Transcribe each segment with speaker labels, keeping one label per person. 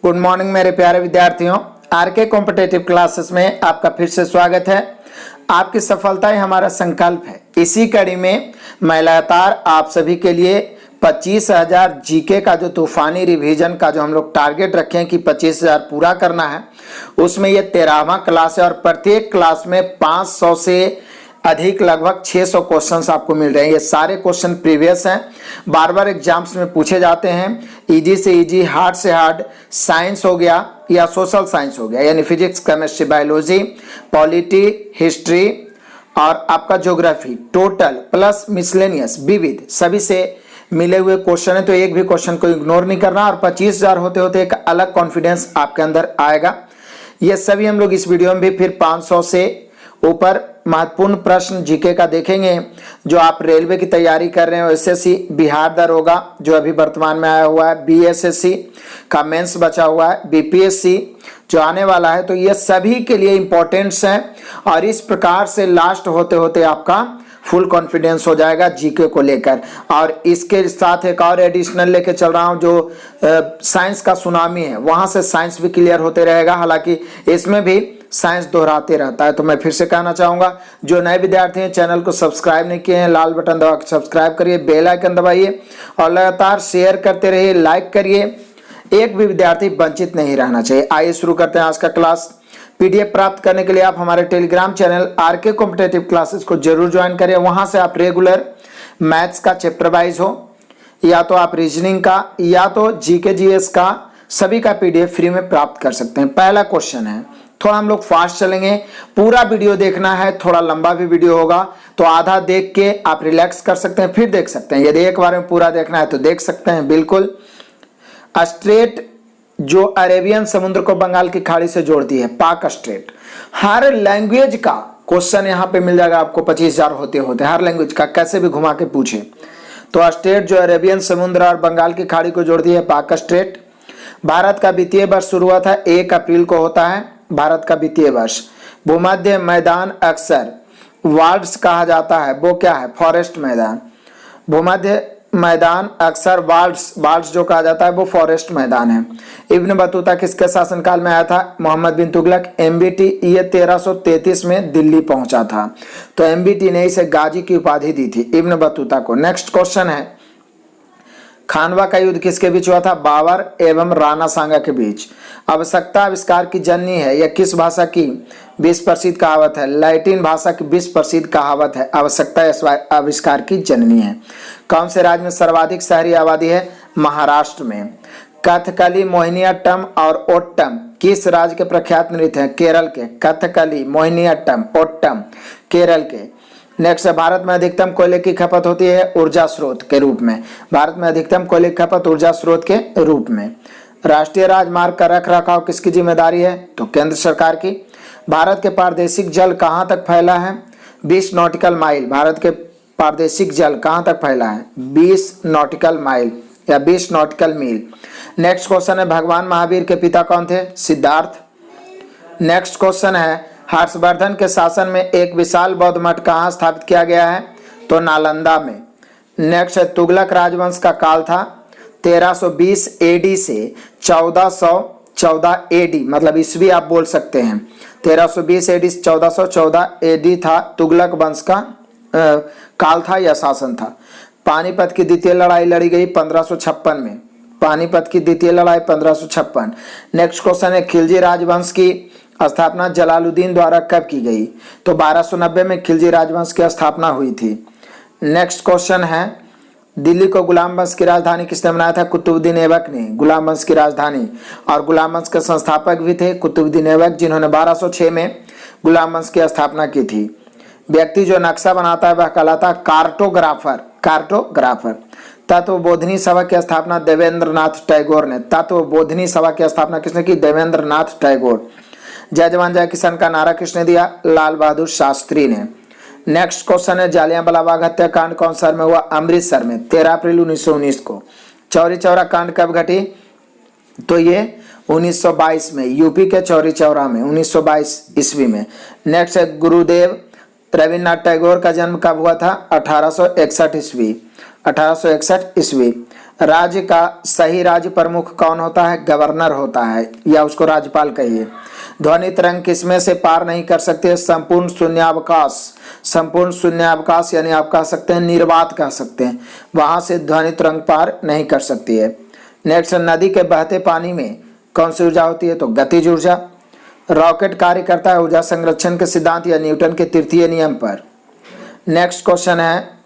Speaker 1: Good morning मेरे प्यारे विद्यार्थियों, आरके कॉम्पिटिटिव क्लासेस में आपका फिर से स्वागत है। आपकी सफलता ही हमारा संकल्प है। इसी कड़ी में मैं लगातार आप सभी के लिए 25,000 जीके का जो तूफानी रिवीजन का जो हम लोग टारगेट रखे हैं कि 25,000 पूरा करना है, उसमें ये 13वां क्लास है और प्रत्येक क्लास में 500 से अधिक लगभग 600 क्वेश्चंस आपको मिल रहे हैं। ये सारे क्वेश्चन प्रीवियस हैं, बार बार एग्जाम्स में पूछे जाते हैं। इजी से इजी, हार्ड से हार्ड, साइंस हो गया या सोशल साइंस हो गया, यानी physics, chemistry, biology, polity, history और आपका ज्योग्राफी, टोटल प्लस मिसलेनियस, विविध, सभी से मिले हुए क्वेश्चन है। तो एक भी क्वेश्चन को इग्नोर नहीं करना और 25,000 होते होते एक अलग कॉन्फिडेंस आपके अंदर आएगा। ये सभी हम लोग इस वीडियो में भी फिर 500 से ऊपर महत्वपूर्ण प्रश्न जीके का देखेंगे। जो आप रेलवे की तैयारी कर रहे हो, एसएससी, बिहार दरोगा जो अभी वर्तमान में आया हुआ है, बीएसएससी का मेंस बचा हुआ है, बीपीएससी जो आने वाला है, तो ये सभी के लिए इंपॉर्टेंट्स हैं। और इस प्रकार से लास्ट होते होते आपका फुल कॉन्फिडेंस हो जाएगा जीके को लेकर। और इसके साथ एक और एडिशनल लेके चल रहा हूं, जो साइंस का सुनामी है, वहां से साइंस भी क्लियर होते रहेगा। हालांकि इसमें भी साइंस दोहराते रहता है। तो मैं फिर से कहना चाहूंगा, जो नए विद्यार्थी हैं चैनल को सब्सक्राइब नहीं किए हैं, लाल बटन दबा के सब्सक्राइब करिए, बेल आइकन दबाइए और लगातार शेयर करते रहिए, लाइक करिए। एक भी विद्यार्थी वंचित नहीं रहना चाहिए। आइए शुरू करते हैं आज का क्लास। पीडीएफ प्राप्त करने के लिए आप हमारे Telegram channel RK competitive classes को जरूर ज्वाइन करें। वहां से आप रेगुलर मैथ्स का चैप्टर वाइज हो, या तो आप रीजनिंग का, या तो जीके जीएस का, सभी का पीडीएफ फ्री में प्राप्त कर सकते हैं। पहला क्वेश्चन है, थोड़ा हम लोग फास्ट चलेंगे, पूरा वीडियो देखना है, थोड़ा लंबा भी वीडियो होगा, तो आधा देख के आप रिलैक्स कर सकते हैं, फिर देख सकते हैं। यदि एक बार में पूरा देखना है तो देख सकते हैं बिल्कुल। स्ट्रेट जो अरेबियन समुद्र को बंगाल की खाड़ी से जोड़ती है, पाक स्ट्रेट, हर लैंग्वेज का क्वेश्चन यहाँ पे मिल जाएगा आपको 25,000 होते होते, हर लैंग्वेज का, कैसे भी घुमा के पूछे। तो स्ट्रेट जो अरेबियन समुद्र और बंगाल की खाड़ी को जोड़ती है, पाक स्ट्रेट। भारत का वित्तीय वर्ष शुरू हुआ था 1 अप्रैल को होता है भारत का वित्तीय वर्ष। भूमध्य मैदान अक्सर वार्ड्स कहा जाता है, वो क्या है? फॉरेस्ट मैदान। भूमध्य मैदान अक्सर वार्ड्स जो कहा जाता है वो फॉरेस्ट मैदान है। इब्न बतूता किसके शासनकाल में आया था? मोहम्मद बिन तुगलक। एमबीटी ये 1333 में दिल्ली पहुंचा था, तो एमबीटी ने इसे गाजी की उपाधि दी थी इब्न बतूता को। नेक्स्ट क्वेश्चन है, खानवा का युद्ध किसके बीच हुआ था? बाबर एवं राणा सांगा के बीच। आवश्यकता आविष्कार की जननी है, यह किस भाषा की विश्व प्रसिद्ध कहावत है? लैटिन भाषा की विश्व प्रसिद्ध कहावत है, आवश्यकता आविष्कार की जननी है। कौन से राज्य में सर्वाधिक शहरी आबादी है? महाराष्ट्र में। कथकली, मोहिनीअट्टम और ओट्टम किस राज्य के प्रख्यात नृत्य हैं? केरल के। कथकली, मोहिनीअट्टम, ओट्टम केरल के। नेक्स्ट है, भारत में अधिकतम कोयले की खपत होती है ऊर्जा स्रोत के रूप में। भारत में अधिकतम कोयले की खपत ऊर्जा स्रोत के रूप में। राष्ट्रीय राजमार्ग का रख रखाव किसकी जिम्मेदारी है? तो केंद्र सरकार की। भारत के पारदेशिक जल कहाँ तक फैला है? 20 नॉटिकल माइल। भारत के पारदेशिक जल कहाँ तक फैला है? 20 नॉटिकल माइल या 20 नॉटिकल मील। नेक्स्ट क्वेश्चन है, भगवान महावीर के पिता कौन थे? सिद्धार्थ। नेक्स्ट क्वेश्चन है, हर्षवर्धन के शासन में एक विशाल बौद्ध मठ कहाँ स्थापित किया गया है? तो नालंदा में। नेक्स्ट है, तुगलक राजवंश का काल था 1320 एडी से 1414 एडी, मतलब ईस्वी आप बोल सकते हैं। 1320 एडी से 1414 एडी था तुगलक वंश का काल था या शासन था। पानीपत की द्वितीय लड़ाई लड़ी गई 1556 में। पानीपत की द्वितीय लड़ाई 1556। नेक्स्ट क्वेश्चन है, खिलजी राजवंश की स्थापना जलालुद्दीन द्वारा कब की गई? तो 1290 में खिलजी राजवंश की स्थापना हुई थी। नेक्स्ट क्वेश्चन है, दिल्ली को गुलाम वंश की राजधानी किसने बनाया था? कुतुबुद्दीन ऐबक ने गुलाम वंश की राजधानी, और गुलाम वंश के संस्थापक भी थे कुतुबुद्दीन ऐबक, जिन्होंने 1206 में गुलाम वंश की स्थापना की थी। व्यक्ति जो नक्शा बनाता है वह कहलाता है कार्टोग्राफर। कार्टोग्राफर। तत्वबोधिनी सभा की स्थापना देवेंद्र नाथ टैगोर ने। तत्वबोधिनी सभा की स्थापना किसने की? देवेंद्र नाथ टैगोर। जय जवान जय किसान का नारा किसने दिया? लाल बहादुर शास्त्री ने। नेक्स्ट क्वेश्चन है, जालियांवाला बाग हत्याकांड कौन शहर में हुआ? अमृतसर में 13 अप्रैल 1919 को। चौरी चौरा कांड कब घटी? तो ये 1922 में, यूपी के चौरी चौरा में 1922 ईस्वी में। नेक्स्ट है, गुरुदेव रविन्द्रनाथ टैगोर का जन्म कब हुआ था? 1861 ईस्वी। 1861 ईस्वी। राज्य का सही राज्य प्रमुख कौन होता है? गवर्नर होता है, या उसको राज्यपाल कहिए। ध्वनि तरंग किसमें से पार नहीं कर सकते? संपूर्ण शून्यावकाश। संपूर्ण शून्यावकाश यानी आप कह सकते हैं निर्वात कह सकते हैं, वहां से ध्वनि तरंग पार नहीं कर सकती है। नेक्स्ट, नदी के बहते पानी में कौन सी ऊर्जा होती है? तो गतिज ऊर्जा। रॉकेट कार्य करता है ऊर्जा संरक्षण के सिद्धांत या न्यूटन के तृतीय नियम पर। नेक्स्ट क्वेश्चन है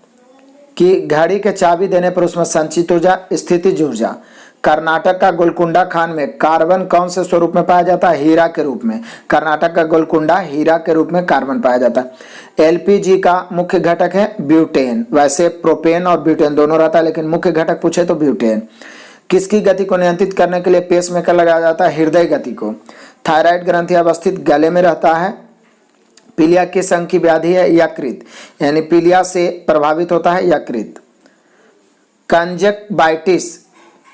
Speaker 1: कि घड़ी के चाबी देने पर उसमें संचित ऊर्जा, स्थितिज ऊर्जा। कर्नाटक का गोलकुंडा खान में कार्बन कौन से स्वरूप में पाया जाता है? हीरा के रूप में। कर्नाटक का गोलकुंडा हीरा के रूप में कार्बन पाया जाता है। एलपीजी का मुख्य घटक है ब्यूटेन। वैसे प्रोपेन और ब्यूटेन दोनों रहता है, लेकिन मुख्य घटक पूछे तो ब्यूटेन। किसकी गति को नियंत्रित करने के लिए पेसमेकर लगाया जाता है? हृदय गति को। थायराइड ग्रंथि अवस्थित गले में रहता है। पीलिया किस अंग की व्याधि है? यकृत, यानी पीलिया से प्रभावित होता है यकृत।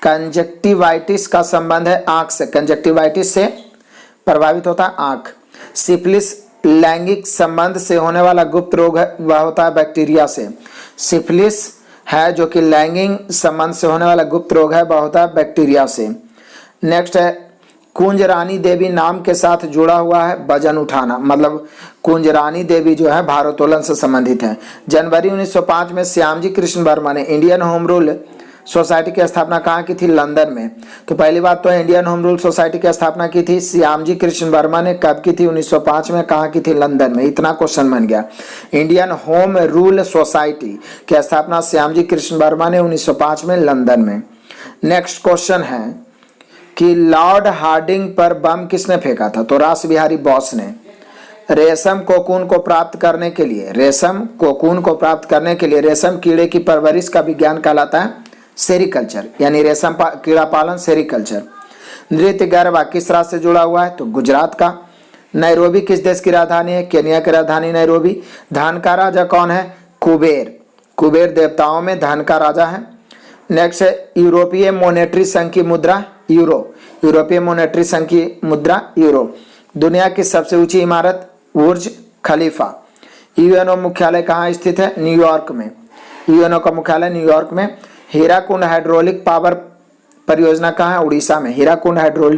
Speaker 1: कंजक्टिवाइटिस का संबंध है आंख से। कंजक्टिवाइटिस से प्रभावित होता है आंख। सिफिलिस लैंगिक संबंध से होने वाला गुप्त रोग है, वह होता है बैक्टीरिया से। सिफिलिस है जो कि लैंगिक संबंध से होने वाला गुप्त रोग है, वह होता है बैक्टीरिया से। नेक्स्ट है कुंज रानी देवी नाम के साथ जुड़ा हुआ है वजन उठाना, मतलब कुंज रानी देवी जो है भारोत्तोलन से संबंधित है। जनवरी 1905 में श्यामजी कृष्ण वर्मा ने इंडियन होम रूल सोसाइटी की स्थापना कहाँ की थी? लंदन में। तो पहली बात तो इंडियन होम रूल सोसाइटी की स्थापना की थी श्यामजी कृष्ण वर्मा ने। कब की थी? 1905 में। कहाँ की थी? लंदन में। इतना क्वेश्चन बन गया। इंडियन होम रूल सोसाइटी की स्थापना श्यामजी कृष्ण वर्मा ने 1905 में लंदन में। नेक्स्ट क्वेश्चन है कि लॉर्ड हार्डिंग पर बम किसने फेंका था? तो रासबिहारी बोस ने। रेशम कोकून को प्राप्त करने के लिए रेशम कीड़े की परवरिश का विज्ञान कहलाता है सेरिकल्चर, यानी रेशम कीड़ा पालन सेरिकल्चर। नृत्य गरबा किस राज्य से जुड़ा हुआ है? तो गुजरात का। नैरोबी किस देश की राजधानी है? केन्या की राजधानी नैरोबी। धन का राजा कौन है? कुबेर। कुबेर देवताओं में धन का राजा है। नेक्स्ट है यूरोपीय मॉनेटरी संघ की मुद्रा यूरो। यूरोपीय मॉनेटरी संघ की मुद्रा यूरो। दुनिया की सबसे ऊंची इमारत बुर्ज खलीफा। यूएनओ मुख्यालय कहाँ स्थित है? न्यूयॉर्क में। यूएनओ का मुख्यालय न्यूयॉर्क में। हीराकुंड हाइड्रोलिक पावर परियोजना कहाँ है? उड़ीसा में। हीराकुंड हाइड्रो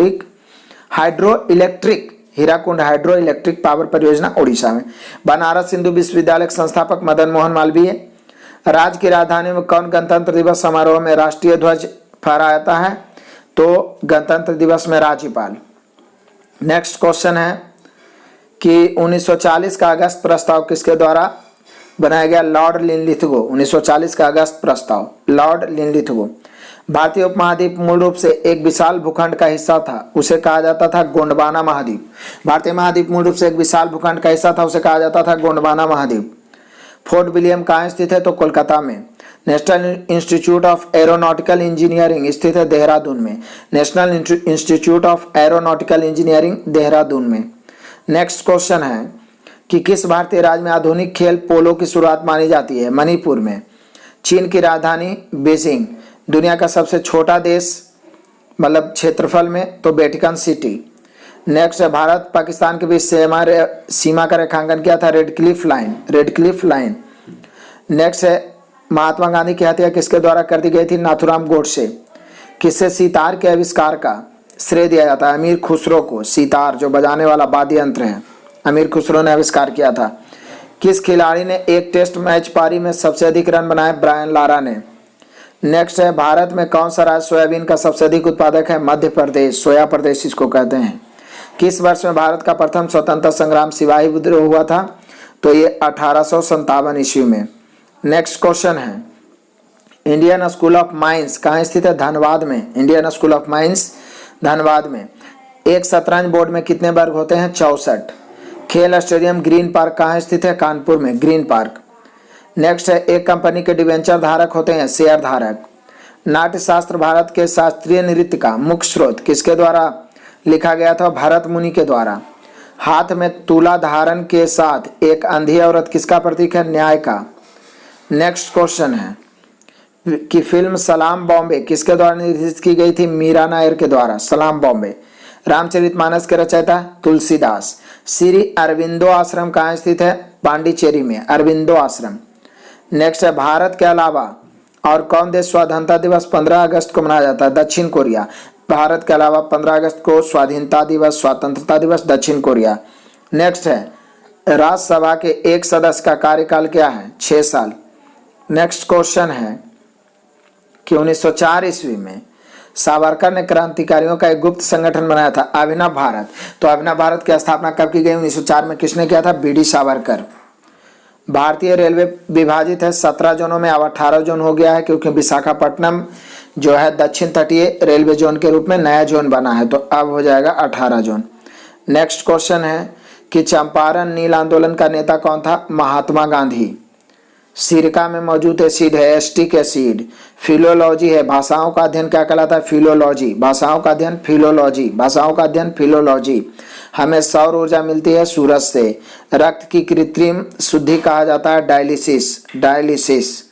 Speaker 1: इलेक्ट्रिक पावर परियोजना उड़ीसा में। बनारस हिंदू विश्वविद्यालय के संस्थापक मदन मोहन मालवीय। राज्य की राजधानी में कौन गणतंत्र दिवस समारोह में राष्ट्रीय ध्वज फहराता है? तो गणतंत्र दिवस में राज्यपाल। नेक्स्ट क्वेश्चन है कि 1940 का अगस्त प्रस्ताव किसके द्वारा बनाया गया? Lord Linlithgow. 1940 का अगस्त प्रस्ताव लॉर्ड लिनलिथगो। भारतीय उपमहाद्वीप मूल रूप से एक विशाल भूखंड का हिस्सा था, उसे कहा जाता था गोंडवाना महाद्वीप। भारतीय महाद्वीप मूल रूप से एक विशाल भूखंड का हिस्सा था, उसे कहा जाता था गोंडवाना महाद्वीप। फोर्ट विलियम कहाँ स्थित है? तो कोलकाता में। National institute of aeronautical engineering स्थित है देहरादून में। National institute of aeronautical engineering Dehradun में। नेक्स्ट क्वेश्चन है कि किस भारतीय राज्य में आधुनिक खेल पोलो की शुरुआत मानी जाती है? मणिपुर में। चीन की राजधानी बीजिंग। दुनिया का सबसे छोटा देश मतलब क्षेत्रफल में तो वेटिकन सिटी। नेक्स्ट है भारत पाकिस्तान के बीच सीमा का रेखांकन किया था? Red Cliff line. नेक्स्ट है महात्मा गांधी की हत्या किसके द्वारा कर दी गई थी? नाथूराम गोडसे। किससे सितार के आविष्कार का श्रेय दिया जाता है? अमीर खुसरो को। सितार जो बजाने वाला वाद्य यंत्र है, अमीर खुसरो ने आविष्कार किया था। किस खिलाड़ी ने एक टेस्ट मैच पारी में सबसे अधिक रन बनाए? ब्रायन लारा ने। नेक्स्ट है भारत में कौन सा राज्य सोयाबीन का सबसे अधिक उत्पादक है? मध्य प्रदेश। सोया प्रदेश इसको कहते हैं। किस वर्ष में भारत का प्रथम स्वतंत्रता संग्राम सिपाही विद्रोह हुआ था? तो ये 1857 ईस्वी में। नेक्स्ट क्वेश्चन है इंडियन स्कूल ऑफ माइंस कहाँ स्थित है? धनबाद में। Indian school of mines Dhanbad में। एक शतरंज बोर्ड में कितने वर्ग होते हैं? 64। खेल स्टेडियम ग्रीन पार्क कहाँ स्थित है? कानपुर में, ग्रीन पार्क। नेक्स्ट है एक कंपनी के डिवेंचर धारक होते हैं शेयर धारक। नाट्य शास्त्र भारत के शास्त्रीय नृत्य का मुख्य स्रोत किसके द्वारा लिखा गया था? भरत मुनि के द्वारा। हाथ में तुला धारण के साथ एक अंधी औरत किसका प्रतीक है? न्याय का। नेक्स्ट क्वेश्चन है कि फिल्म सलाम बॉम्बे किसके द्वारा निर्देशित की गई थी? मीरा नायर के द्वारा। सलाम बॉम्बे। रामचरितमानस के रचयिता तुलसीदास। श्री अरविंदो आश्रम कहाँ स्थित है? पांडिचेरी में अरविंदो आश्रम। नेक्स्ट है भारत के अलावा और कौन देश स्वतंत्रता दिवस 15 अगस्त को मनाया जाता है? दक्षिण कोरिया। भारत के अलावा 15 अगस्त को स्वाधीनता दिवस, स्वतंत्रता दिवस दक्षिण कोरिया। नेक्स्ट है राज्यसभा के एक सदस्य का कार्यकाल क्या है? 6 साल। नेक्स्ट क्वेश्चन है कि 1904 ईस्वी में सावरकर ने क्रांतिकारियों का एक गुप्त संगठन बनाया था, अभिनव भारत। तो अभिनव भारत की स्थापना कब की गई? 1904 में। किसने किया था? B D Savarkar. भारतीय रेलवे विभाजित है 17 जोनों में, अब 18 जोन हो गया है क्योंकि विशाखापट्टनम जो है दक्षिण तटीय रेलवे जोन के रूप में नया जोन बना है, तो अब हो जाएगा 18 जोन। नेक्स्ट क्वेश्चन है कि चंपारण नील आंदोलन का नेता कौन था? महात्मा गांधी। सिरका में मौजूद एसिड है एस्टिक एसिड। फिलोलॉजी है, भाषाओं का अध्ययन क्या कहलाता है? फिलोलॉजी। भाषाओं का अध्ययन फिलोलॉजी। भाषाओं का अध्ययन फिलोलॉजी। हमें सौर ऊर्जा मिलती है सूरज से। रक्त की कृत्रिम शुद्धि कहा जाता है डायलिसिस। डायलिसिस।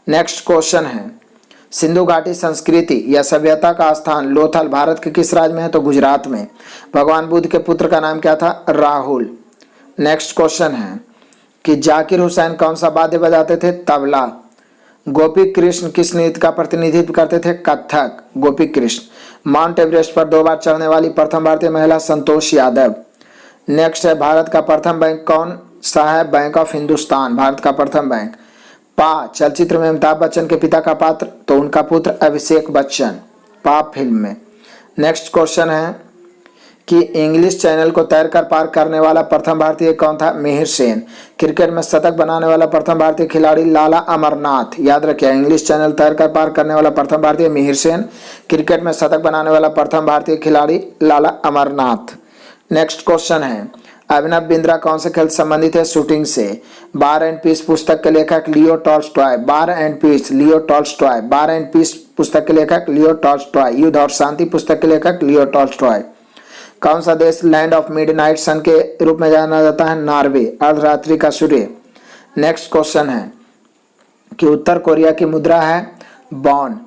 Speaker 1: नेक्स्ट क्वेश्चन है सिंधु घाटी संस्कृति या सभ्यता का स्थान लोथल भारत के किस राज्य में है? तो गुजरात में। भगवान बुद्ध के पुत्र का नाम क्या था? राहुल। नेक्स्ट क्वेश्चन है कि जाकिर हुसैन कौन सा वाद्य बजाते थे? तबला। गोपी कृष्ण किस नृत्य का प्रतिनिधित्व करते थे? कथक। गोपी कृष्ण। माउंट एवरेस्ट पर 2 बार चढ़ने वाली प्रथम भारतीय महिला संतोष यादव। नेक्स्ट है भारत का प्रथम बैंक कौन सा है? बैंक ऑफ हिंदुस्तान भारत का प्रथम बैंक। पा चलचित्र में अमिताभ बच्चन के पिता का पात्र? तो उनका पुत्र अभिषेक बच्चन, पा फिल्म में। नेक्स्ट क्वेश्चन है कि इंग्लिश चैनल को तैरकर पार करने वाला प्रथम भारतीय कौन था? मिहिर सेन। क्रिकेट में शतक बनाने वाला प्रथम भारतीय खिलाड़ी लाला अमरनाथ। याद रखिए इंग्लिश चैनल तैरकर पार करने वाला प्रथम भारतीय मिहिर सेन। क्रिकेट में शतक बनाने वाला प्रथम भारतीय खिलाड़ी लाला अमरनाथ। नेक्स्ट क्वेश्चन है अभिनव बिंद्रा कौन से खेल से संबंधित है? शूटिंग से। बार एंड पीस पुस्तक के लेखक Leo Tolstoy. War and peace Leo Tolstoy. War and peace पुस्तक के लेखक लियो टॉल्स्टॉय। युद्ध और शांति पुस्तक के लेखक लियो टॉल्स्टॉय। कौन सा देश लैंड ऑफ मिडनाइट सन के रूप में जाना जाता है? नॉर्वे, अर्धरात्रि का सूर्य। नेक्स्ट क्वेश्चन है कि उत्तर कोरिया की मुद्रा है वॉन।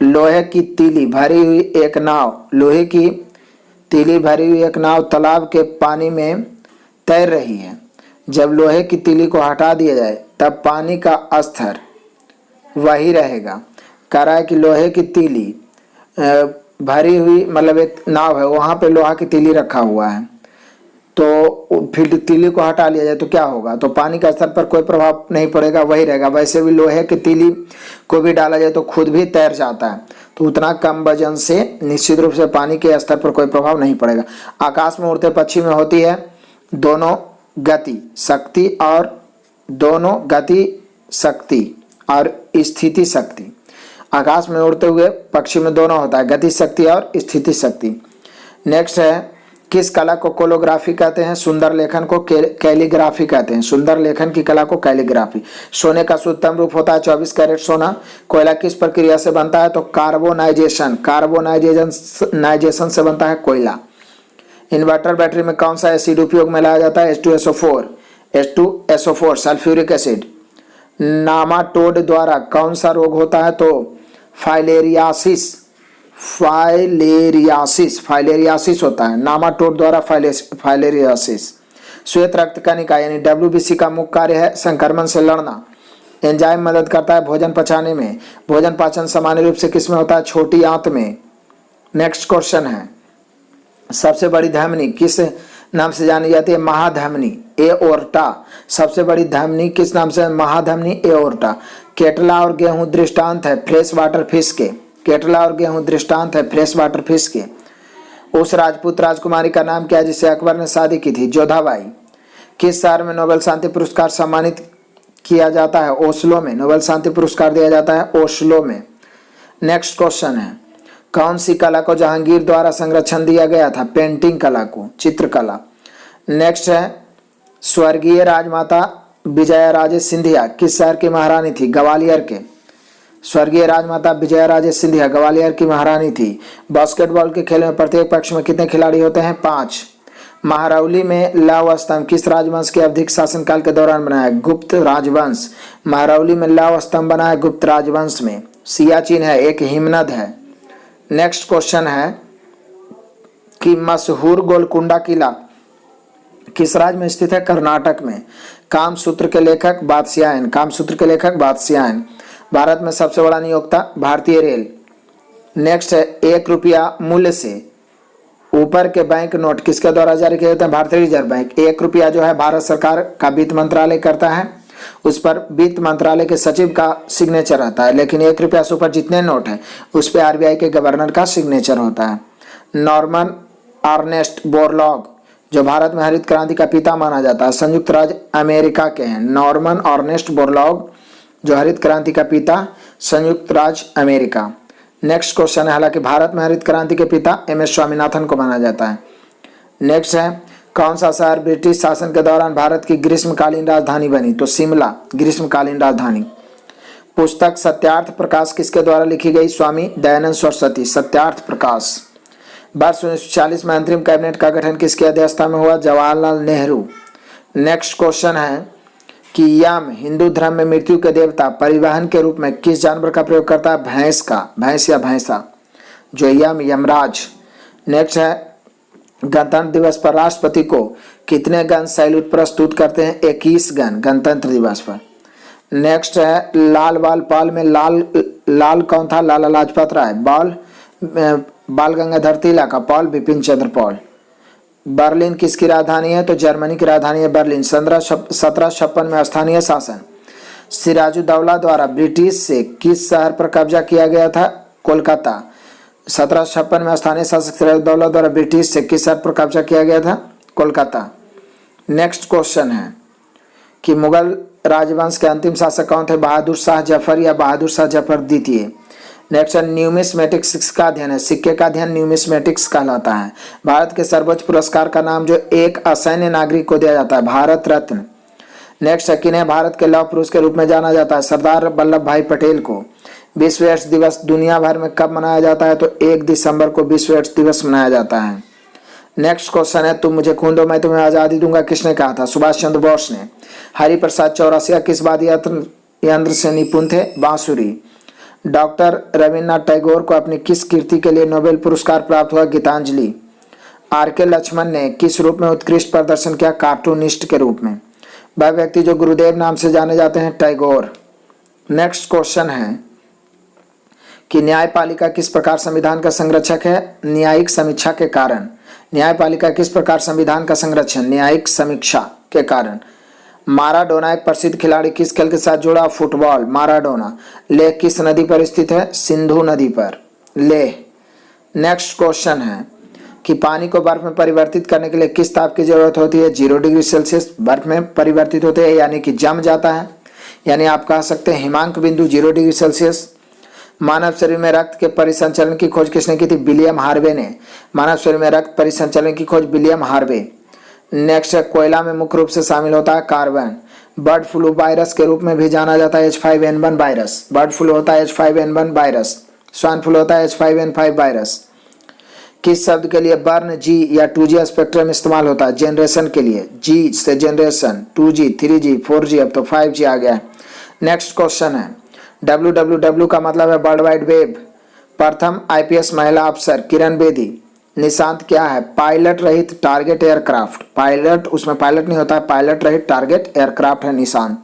Speaker 1: लोहे की तीली भरी हुई एक नाव, लोहे की तीली भरी हुई एक नाव तालाब के पानी में तैर रही है। जब लोहे की तीली को हटा दिया जाए तब पानी का स्तर वही रहेगा। कह रहा है कि लोहे की तीली भरी हुई मतलब एक नाव है, वहां पे लोहा की तीली रखा हुआ है, तो फिर तीली को हटा लिया जाए तो क्या होगा? तो पानी का स्तर पर कोई प्रभाव नहीं पड़ेगा, वही रहेगा। वैसे भी लोहे की तीली को भी डाला जाए तो खुद भी तैर जाता है, तो उतना कम वजन से निश्चित रूप से पानी के स्तर पर कोई प्रभाव नहीं पड़ेगा। आकाश में उड़ते पक्षी में होती है दोनों गति शक्ति और स्थिति शक्ति। आकाश में उड़ते हुए पक्षी में दोनों होता है, गति शक्ति और स्थिति शक्ति। नेक्स्ट है किस कला को कोलोग्राफी कहते हैं? सुंदर लेखन को कैलीग्राफी कहते हैं। सुंदर लेखन की कला को कैलीग्राफी। सोने का शुद्धतम रूप होता है 24 कैरेट सोना। कोयला किस प्रक्रिया से बनता है? तो कार्बोनाइजेशन से बनता है कोयला। इन्वर्टर बैटरी में कौन सा एसिड उपयोग में लाया जाता है? H2SO4 sulphuric acid. नामाटोड द्वारा कौन सा रोग होता है? तो फाइलेरियासिस होता है। नामाटोड द्वारा फाइलेरियासिस। श्वेत रक्त कणिका यानी WBC का मुख्य कार्य है संक्रमण से लड़ना। एंजाइम मदद करता है भोजन पचाने में। भोजन पाचन सामान्य रूप से किसमें होता है? छोटी आंत में। नेक्स्ट क्वेश्चन है सबसे बड़ी धमनी किस नाम से जानी जाती है? महाधमनी, एओर्टा। सबसे बड़ी धमनी किस नाम से? महाधमनी, एओर्टा। केटला और गेहूं दृष्टांत है फ्रेश वाटर फिश के। केटला और गेहूं दृष्टांत है फ्रेश वाटर फिश के। उस राजपूत राजकुमारी का नाम क्या है जिसे अकबर ने शादी की थी? जोधाबाई। किस शहर में नोबेल शांति पुरस्कार सम्मानित किया जाता है? ओस्लो में। नोबेल शांति पुरस्कार दिया जाता है ओस्लो में। नेक्स्ट क्वेश्चन है कौन सी कला को जहांगीर द्वारा संरक्षण दिया गया था? पेंटिंग कला को, चित्रकला। नेक्स्ट है स्वर्गीय राजमाता विजयाराजे सिंधिया किस शहर की महारानी थी? ग्वालियर के। स्वर्गीय राजमाता विजयाराजे सिंधिया ग्वालियर की महारानी थी। बास्केटबॉल के खेल में प्रत्येक पक्ष में कितने खिलाड़ी होते हैं? 5। महरौली में लौह स्तंभ किस राजवंश के अवधिक शासनकाल के दौरान बनाया? गुप्त राजवंश। महरौली में लौह स्तंभ बना है गुप्त राजवंश में। सियाचिन है एक हिमनद है। नेक्स्ट क्वेश्चन है कि मशहूर गोलकुंडा किला किस राज्य में स्थित है? कर्नाटक में। कामसूत्र के लेखक बादशाह। कामसूत्र के लेखक बादशाह। भारत में सबसे बड़ा नियोक्ता भारतीय रेल। नेक्स्ट है, 1 रुपया मूल्य से ऊपर के बैंक नोट किसके द्वारा जारी किए जाते हैं? भारतीय रिजर्व बैंक। 1 रुपया जो है भारत सरकार का वित्त मंत्रालय करता है, उस पर वित्त मंत्रालय के सचिव का सिग्नेचर रहता है, लेकिन 1 रुपया से ऊपर जितने नोट हैं उस पर आरबीआई के गवर्नर का सिग्नेचर होता है। नॉर्मन अर्नेस्ट बोरलॉग जो भारत में हरित क्रांति का पिता माना जाता है, संयुक्त राज्य अमेरिका के हैं। नॉर्मन अर्नेस्ट बोरलॉग जो हरित क्रांति का पिता, संयुक्त राज्य अमेरिका। नेक्स्ट क्वेश्चन है, हालांकि भारत में हरित क्रांति के पिता एम.एस. स्वामीनाथन को माना जाता है। नेक्स्ट है, कौन सा शहर ब्रिटिश शासन के दौरान भारत की ग्रीष्मकालीन राजधानी बनी? तो शिमला ग्रीष्मकालीन राजधानी। पुस्तक सत्यार्थ प्रकाश किसके द्वारा लिखी गई? स्वामी दयानंद सरस्वती। सत्यार्थ प्रकाश। वर्ष 1940 में अंतरिम कैबिनेट का गठन किसकी अध्यक्षता में हुआ? जवाहरलाल नेहरू। नेक्स्ट क्वेश्चन है कि यम हिंदू धर्म में मृत्यु के देवता परिवहन के रूप में किस जानवर का प्रयोग करता है? भैंस का, भैंस या भैंसा, जो यमराज। नेक्स्ट है, गणतंत्र दिवस पर राष्ट्रपति को कितने गन सैल्यूट प्रस्तुत करते हैं? 21 गन गणतंत्र दिवस पर। नेक्स्ट है, लाल बाल पाल में लाल कौन था? लाला लाजपत राय। बाल Gangadhar Tilak, Paul Bipin Chandra Paul. Berlin किसकी राजधानी है? तो जर्मनी की राजधानी है बर्लिन। 1756 में स्थानीय शासन सिराजुद्दौला द्वारा ब्रिटिश से किस शहर पर कब्जा किया गया था? कोलकाता। 1756 में स्थानीय शासक सिराजुद्दौला द्वारा ब्रिटिश से किस शहर पर कब्जा किया गया था? कोलकाता। नेक्स्ट क्वेश्चन है कि मुगल राजवंश के अंतिम शासक कौन थे? बहादुर शाह जफर या बहादुर शाह जफर द्वितीय। नेक्स्ट है, न्यूमिस्मेटिक्स का अध्ययन है। सिक्के का अध्ययन न्यूमिस्मेटिक्स कहलाता है। भारत के सर्वोच्च पुरस्कार का नाम जो एक असैन्य नागरिक को दिया जाता है? भारत रत्न। नेक्स्ट है, किन्हें भारत के लौह पुरुष के रूप में जाना जाता है? सरदार वल्लभ भाई पटेल को। विश्व एड्स दिवस दुनिया भर में कब मनाया जाता है? तो 1 दिसंबर को विश्व एड्स दिवस मनाया जाता है। नेक्स्ट क्वेश्चन है, तुम मुझे खून दो मैं तुम्हें आज़ादी दूंगा किसने कहा था? सुभाष चंद्र बोस ने। हरिप्रसाद चौरसिया किस वाद्य यंत्र से निपुण थे? बांसुरी। डॉक्टर रविन्द्रनाथ टैगोर को अपनी किस कृति के लिए नोबेल पुरस्कार प्राप्त हुआ? गीतांजलि। आर.के. लक्ष्मण ने किस रूप में उत्कृष्ट प्रदर्शन किया? कार्टूनिस्ट के रूप में। वह व्यक्ति जो गुरुदेव नाम से जाने जाते हैं? टैगोर। नेक्स्ट क्वेश्चन है कि न्यायपालिका किस प्रकार संविधान का संरक्षक है? न्यायिक समीक्षा के कारण। न्यायपालिका किस प्रकार संविधान का संरक्षण? न्यायिक समीक्षा के कारण। माराडोना एक प्रसिद्ध खिलाड़ी किस खेल के साथ जुड़ा? फुटबॉल। माराडोना। लेह किस नदी पर स्थित है? सिंधु नदी पर, लेह। नेक्स्ट क्वेश्चन है कि पानी को बर्फ में परिवर्तित करने के लिए किस ताप की जरूरत होती है? 0 डिग्री सेल्सियस। बर्फ में परिवर्तित होते हैं यानी कि जम जाता है, यानी आप कह सकते हैं हिमांक बिंदु 0 डिग्री सेल्सियस। मानव शरीर में रक्त के परिसंचलन की खोज किसने की थी? विलियम हार्वे ने। मानव शरीर में रक्त परिसंचलन की खोज विलियम हार्वे। नेक्स्ट है, कोयला में मुख्य रूप से शामिल होता है कार्बन। बर्ड फ्लू वायरस के रूप में भी जाना जाता है H5N1 वायरस। बर्ड फ्लू होता है H5N1 वायरस। स्वाइन फ्लू होता है H5N5 वायरस। किस शब्द के लिए वर्ण G या 2G स्पेक्ट्रम इस्तेमाल होता है? जनरेशन के लिए। G से जनरेशन, 2G, 3G, 4G, अब तो 5G आ गया है। नेक्स्ट क्वेश्चन है, www का मतलब है वर्ल्ड वाइड वेब। प्रथम IPS महिला अफसर किरण बेदी। निशांत क्या है? पायलट रहित टारगेट एयरक्राफ्ट। पायलट, उसमें पायलट नहीं होता है, पायलट रहित टारगेट एयरक्राफ्ट है Nishant.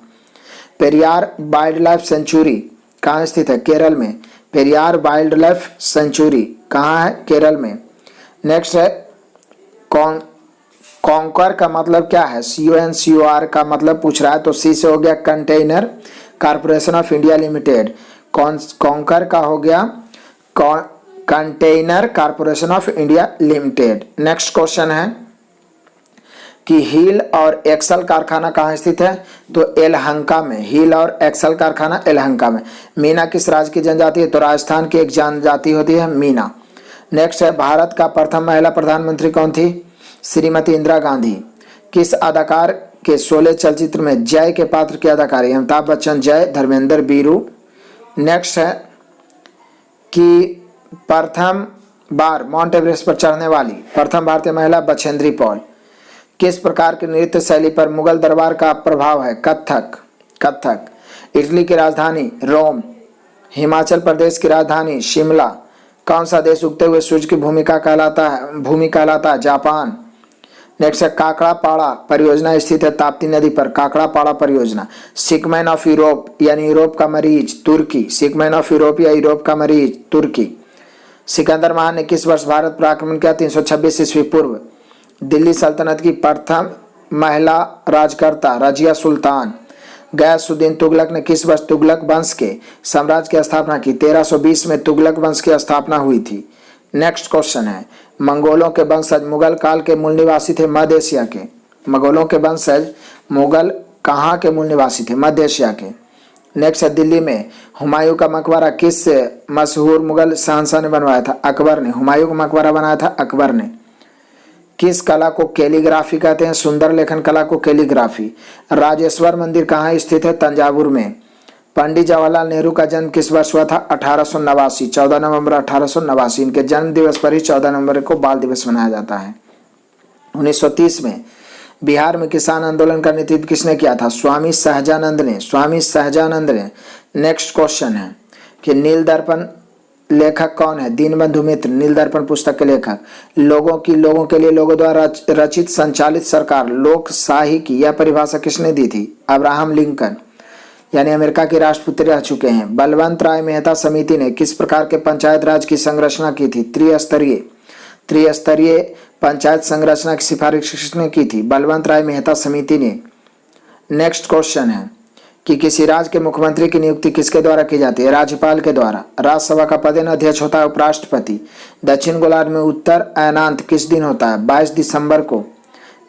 Speaker 1: Periyar wild life sanctuary कहाँ स्थित है? केरल में। पेरियार वाइल्ड लाइफ सेंचुरी कहाँ है? केरल में। नेक्स्ट है, कॉन्कर का मतलब क्या है? CONCOR का मतलब पूछ रहा है, तो C से हो गया container corporation of India limited. Conquer का हो गया container corporation of India limited. Next question है कि हील और एक्सल कारखाना कहाँ स्थित है? तो यलहंका में। हील और एक्सल कारखाना यलहंका में। मीना किस राज्य की जनजाति है? तो राजस्थान की एक जनजाति होती है मीना। नेक्स्ट है, भारत का प्रथम महिला प्रधानमंत्री कौन थी? श्रीमती इंदिरा गांधी। किस अदाकार के 16 चलचित्र में जय के पात्र की अदाकारी? अमिताभ बच्चन जय, धर्मेंद्र बीरू। नेक्स्ट है कि प्रथम बार माउंट एवरेस्ट पर चढ़ने वाली प्रथम भारतीय महिला बछेंद्री पॉल। किस प्रकार की नृत्य शैली पर मुगल दरबार का प्रभाव है? कथक। कथक। इटली की राजधानी रोम। हिमाचल प्रदेश की राजधानी शिमला। कौन सा देश उगते हुए सूर्य की भूमि कहलाता है? जापान। नेक्स्ट है काकड़ापाड़ा परियोजना स्थित है ताप्ती नदी पर, काकड़ापाड़ा परियोजना। सिकमैन ऑफ यूरोप यानी यूरोप का मरीज तुर्की, सिकमैन ऑफ यूरोप या यूरोप का मरीज तुर्की। सिकंदर महान ने किस वर्ष भारत पर आक्रमण किया? 326 ईस्वी पूर्व। दिल्ली सल्तनत की प्रथम महिला राजकर्ता रजिया सुल्तान। गयासुद्दीन तुगलक ने किस वर्ष तुगलक वंश के साम्राज्य की स्थापना की? 1320 में तुगलक वंश की स्थापना हुई थी। नेक्स्ट क्वेश्चन है मंगोलों के वंशज मुगल काल के मूल निवासी थे मध्य एशिया के। मंगोलों के वंशज मुगल कहाँ के मूल निवासी थे? मध्य एशिया के। नेक्स्ट है दिल्ली में हुमायूं का मकबरा किस मशहूर मुगल शहंशाह ने बनवाया था? अकबर ने। हुमायूं का मकबरा बनाया था अकबर ने। किस कला को कैलीग्राफी कहते हैं? सुंदर लेखन कला को कैलीग्राफी। राजेश्वर मंदिर कहाँ स्थित है? तंजावुर में। पंडित जवाहरलाल नेहरू का जन्म किस वर्ष हुआ था? 1889, 14 नवंबर 1889। इनके जन्म दिवस पर ही 14 नवंबर को बाल दिवस मनाया जाता है। 1930 में बिहार में किसान आंदोलन का नेतृत्व किसने किया था? स्वामी सहजानंद ने। स्वामी सहजानंद ने। नेक्स्ट क्वेश्चन है कि नील दर्पण लेखक कौन है? दीनबंधु मित्र नील दर्पण पुस्तक के लेखक। लोगों के लिए लोगों द्वारा रचित संचालित सरकार लोकशाही की यह परिभाषा किसने दी थी? अब्राहम लिंकन यानी अमेरिका के राष्ट्रपति रह चुके हैं। बलवंत राय मेहता समिति ने किस प्रकार के पंचायत राज की संरचना की थी? त्रिस्तरीय पंचायत संरचना की सिफारिश किसने की थी? बलवंत राय मेहता समिति ने। नेक्स्ट क्वेश्चन है कि किसी राज्य के मुख्यमंत्री की नियुक्ति किसके द्वारा की जाती है? राज्यपाल के द्वारा। राज्यसभा का पदेन अध्यक्ष होता है उपराष्ट्रपति। दक्षिण गोलार्ध में उत्तर अयनांत किस दिन होता है? 22 दिसंबर को।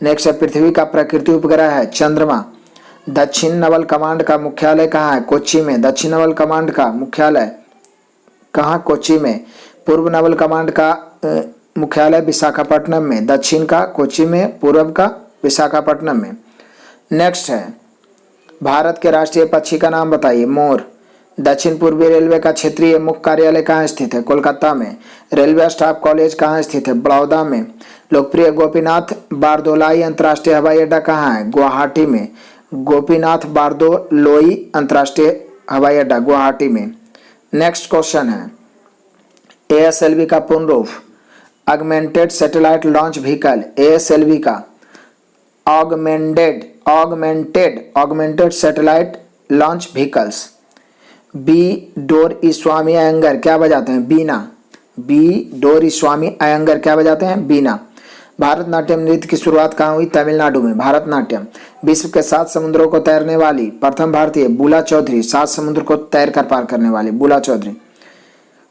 Speaker 1: नेक्स्ट है पृथ्वी का प्रकृति उपग्रह है चंद्रमा। दक्षिण नवल कमांड का मुख्यालय कहाँ है? कोच्चि में। दक्षिण नवल कमांड का मुख्यालय कहाँ? कोच्चि में। पूर्व नवल कमांड का मुख्यालय विशाखापट्टनम में। दक्षिण का कोच्चि में, पूर्व का विशाखापट्टनम में। नेक्स्ट है भारत के राष्ट्रीय पक्षी का नाम बताइए? मोर। दक्षिण पूर्वी रेलवे का क्षेत्रीय मुख्य कार्यालय कहाँ स्थित है? कोलकाता में। रेलवे स्टाफ कॉलेज कहाँ स्थित है? बड़ौदा में। लोकप्रिय गोपीनाथ बारदोलाई अंतर्राष्ट्रीय हवाई अड्डा कहाँ है? गुवाहाटी में। गोपीनाथ बारदोलोई अंतर्राष्ट्रीय हवाई अड्डा गुवाहाटी में। नेक्स्ट क्वेश्चन है ASLV का पूर्ण रूप? Augmented satellite launch vehicle. ASLV का augmented satellite launch vehicles. B Doraiswamy Iyengar क्या बजाते हैं? बीना। बी डोरईस्वामी अयंगर क्या बजाते हैं? बीना। भारतनाट्यम नृत्य की शुरुआत कहाँ हुई? तमिलनाडु में। भारतनाट्यम। विश्व के 7 समुद्रों को तैरने वाली प्रथम भारतीय? बुला चौधरी। 7 समुद्र को तैर कर पार करने वाली बुला चौधरी।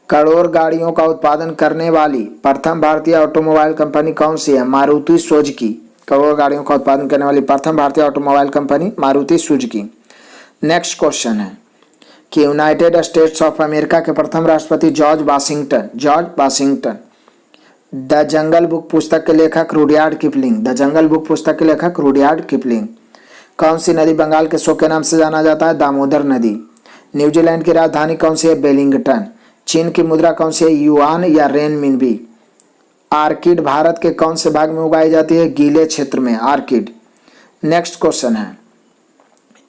Speaker 1: करोड़ गाड़ियों का उत्पादन करने वाली प्रथम भारतीय ऑटोमोबाइल कंपनी कौन सी है? मारुति सुजुकी। करोड़ गाड़ियों का उत्पादन करने वाली प्रथम भारतीय automobile company Maruti Suzuki. Next question है कि यूनाइटेड स्टेट्स ऑफ अमेरिका के प्रथम राष्ट्रपति George Washington. The jungle book पुस्तक के लेखक रुडयार्ड किपलिंग। कौन सी नदी बंगाल के शोक के नाम से जाना जाता है? दामोदर नदी। न्यूजीलैंड की राजधानी कौन सी है? वेलिंगटन। चीन की मुद्रा कौन सी है? युआन या रेनमिनबी। आर्किड भारत के कौन से भाग में उगाई जाती है? गीले क्षेत्र में आर्किड। नेक्स्ट क्वेश्चन है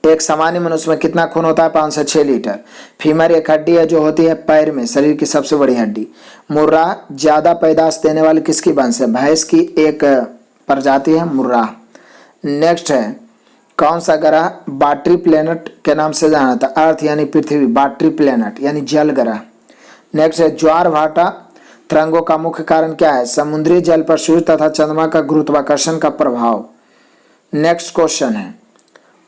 Speaker 1: एक सामान्य मनुष्य में कितना खून होता है? 5 से 6 लीटर। फीमर एक हड्डी है जो होती है पैर में, शरीर की सबसे बड़ी हड्डी। मुर्रा ज्यादा पैदाश देने वाली किसकी वंश है? भैंस की एक प्रजाति है मुर्रा। नेक्स्ट है कौन सा ग्रह बाट्री प्लेनेट के नाम से जाना था? अर्थ यानी पृथ्वी, बाट्री प्लेनेट यानी जल ग्रह। नेक्स्ट है ज्वार भाटा तरंगों का मुख्य कारण क्या है? समुद्री जल पर सूर्य तथा चंद्रमा का गुरुत्वाकर्षण का प्रभाव। नेक्स्ट क्वेश्चन है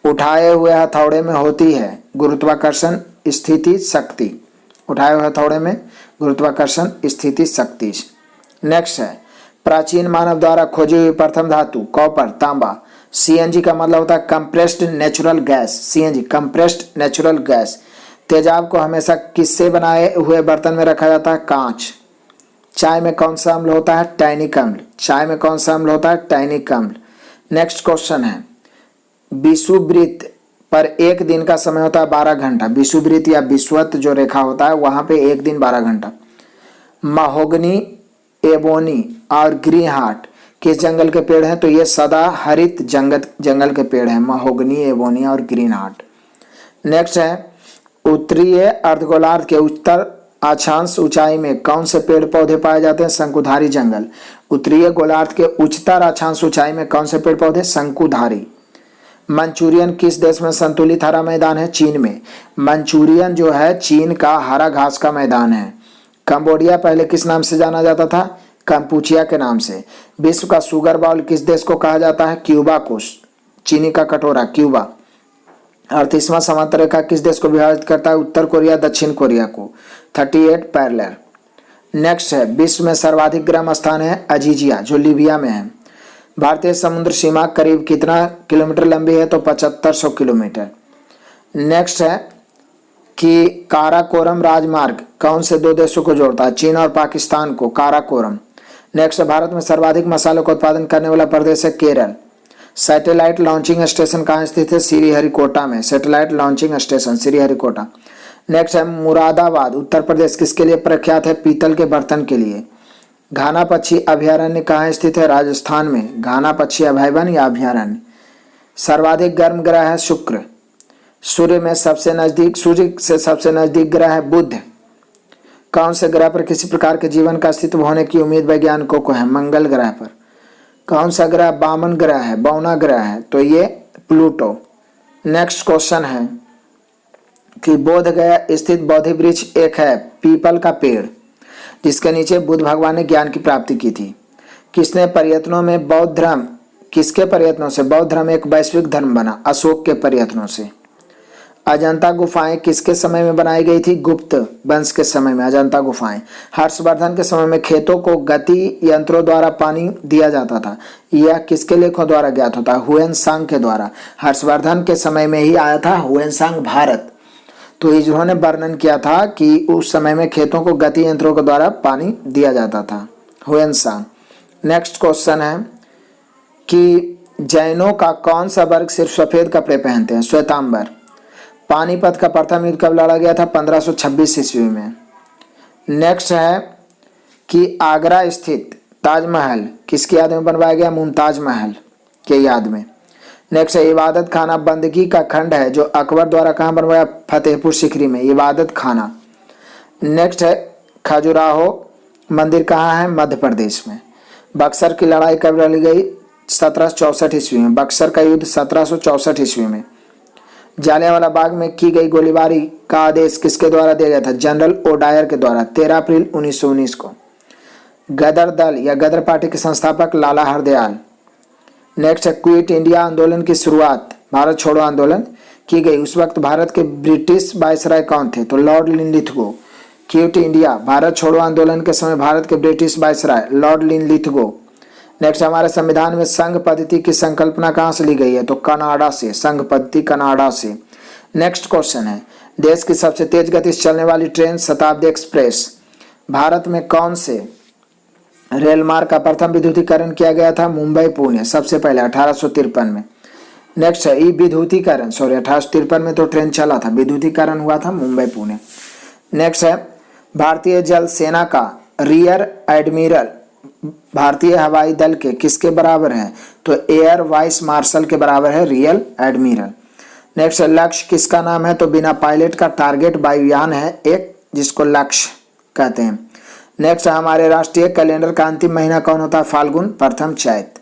Speaker 1: उठाए हुए हथौड़े में होती है गुरुत्वाकर्षण स्थिति शक्ति। उठाए हुए हथौड़े में गुरुत्वाकर्षण स्थिति शक्ति। नेक्स्ट है प्राचीन मानव द्वारा खोजी हुई प्रथम धातु? कॉपर, तांबा। CNG का मतलब होता है compressed natural gas. CNG compressed natural gas. तेजाब को हमेशा किससे बनाए हुए बर्तन में रखा जाता है? कांच। चाय में कौन सा अम्ल होता है? टैनिक अम्ल। चाय में कौन सा अम्ल होता है? टैनिक अम्ल। नेक्स्ट क्वेश्चन है विषुववृत्त पर एक दिन का समय होता है 12 घंटा। विषुववृत्त या विषुवत जो रेखा होता है वहां पे एक दिन 12 घंटा। महोगनी, एबोनी और ग्रीन हार्ट किस जंगल के पेड़ हैं? तो ये सदा हरित जंगल के पेड़ हैं, महोगनी, एबोनी और ग्रीन हार्ट। नेक्स्ट है उत्तरीय अर्धगोलार्ध के उत्तर अक्षांश ऊंचाई में कौन से पेड़ पौधे पाए जाते हैं? शंकुधारी जंगल। उत्तरीय गोलार्ध के उच्चतर अक्षांश ऊंचाई में कौन से पेड़ पौधे? शंकुधारी। मंचूरियन किस देश में संतुलित हरा मैदान है? चीन में। मंचूरियन जो है चीन का हरा घास का मैदान है। कंबोडिया पहले किस नाम से जाना जाता था? कंपूचिया के नाम से। विश्व का शुगर बाउल किस देश को कहा जाता है? क्यूबा को। चीनी का कटोरा क्यूबा। 38वां समांतर रेखा किस देश को विभाजित करता है? उत्तर कोरिया दक्षिण कोरिया को। 38 पैरेलल। नेक्स्ट है, विश्व में सर्वाधिक गर्म स्थान है अजीजिया जो लीबिया में है। भारतीय समुद्र सीमा करीब कितना किलोमीटर लंबी है? तो 7500 किलोमीटर। नेक्स्ट है कि काराकोरम राजमार्ग कौन से दो देशों को जोड़ता है? चीन और पाकिस्तान को, काराकोरम। नेक्स्ट, भारत में सर्वाधिक मसालों का उत्पादन करने वाला प्रदेश है केरल। सैटेलाइट लॉन्चिंग स्टेशन कहाँ स्थित है? श्रीहरिकोटा में। Satellite launching station Sriharikota. Next है, मुरादाबाद उत्तर प्रदेश किसके लिए प्रख्यात है? पीतल के बर्तन के लिए। घाना पक्षी अभयारण्य कहाँ स्थित है? राजस्थान में। घाना पक्षी अभयारण्य या अभयारण्य। सर्वाधिक गर्म ग्रह है शुक्र। सूर्य से सबसे नजदीक ग्रह है बुध। कौन से ग्रह पर किसी प्रकार के जीवन का अस्तित्व होने की उम्मीद वैज्ञानिकों को है? मंगल ग्रह पर। कौन सा ग्रह बामन ग्रह है, बौना ग्रह है? तो ये प्लूटो। नेक्स्ट क्वेश्चन है कि बोध गया स्थित बोधि वृक्ष एक है पीपल का पेड़ जिसके नीचे बुद्ध भगवान ने ज्ञान की प्राप्ति की थी। किसके प्रयत्नों से बौद्ध धर्म एक वैश्विक धर्म बना? अशोक के प्रयत्नों से। अजंता गुफाएं किसके समय में बनाई गई थी? गुप्त वंश के समय में अजंता गुफाएं। हर्षवर्धन के समय में खेतों को गति यंत्रों द्वारा पानी दिया जाता था। यह किसके लेखों द्वारा ज्ञात होता है? हुएन-सांग के द्वारा। हर्षवर्धन के समय में ही आया था हुएन-सांग भारत। तो इन्होंने वर्णन किया था कि उस समय में खेतों को गति यंत्रों के द्वारा पानी दिया जाता था, हुएन-सांग। नेक्स्ट क्वेश्चन है कि जैनों का कौन सा वर्ग सिर्फ सफेद कपड़े पहनते हैं? श्वेतांबर। पानीपत का प्रथम युद्ध कब लड़ा गया था? 1526 ईस्वी में। नेक्स्ट है कि आगरा स्थित ताजमहल किसकी याद में बनवाया गया? मुमताज महल के याद में। नेक्स्ट है, इबादत खाना बंदगी का खंड है जो अकबर द्वारा कहाँ बनवाया? फतेहपुर सीकरी में इबादत खाना। नेक्स्ट है, खजुराहो मंदिर कहाँ है? मध्य प्रदेश में। बक्सर की लड़ाई कब लड़ी गई? 1764 ईस्वी में। बक्सर का युद्ध 1764 ईस्वी में। जालियांवाला बाग में की गई गोलीबारी का आदेश किसके द्वारा दिया गया था? जनरल ओडायर के द्वारा 13 अप्रैल 1919 को। गदर दल या गदर पार्टी के संस्थापक लाला हरदयाल। नेक्स्ट है, क्विट इंडिया आंदोलन की शुरुआत, भारत छोड़ो आंदोलन की गई उस वक्त भारत के ब्रिटिश वायसराय कौन थे? तो Lord Linlithgow. Quit India Bharat छोड़ो आंदोलन के समय भारत के British viceroy Lord Linlithgow. Next, हमारे संविधान में संघ पद्धति की संकल्पना कहाँ से ली गई है? तो कनाडा से। संघ पद्धति कनाडा से। नेक्स्ट क्वेश्चन है, देश की सबसे तेज गति से चलने वाली ट्रेन शताब्दी एक्सप्रेस। भारत में कौन से रेल मार्ग का प्रथम विद्युतीकरण किया गया था? मुंबई पुणे सबसे पहले 1853 में। नेक्स्ट है, ई विद्युतीकरण 1853 में तो ट्रेन चला था, विद्युतीकरण हुआ था मुंबई पुणे। नेक्स्ट है, भारतीय जल सेना का रियर एडमिरल भारतीय हवाई दल के किसके बराबर है? तो एयर वाइस मार्शल के बराबर है रियल एडमिरल। नेक्स्ट, लक्ष्य किसका नाम है? तो बिना पायलट का टारगेट वायुयान है एक जिसको लक्ष्य कहते हैं। नेक्स्ट, हमारे राष्ट्रीय कैलेंडर का अंतिम महीना कौन होता है? फाल्गुन, प्रथम चैत।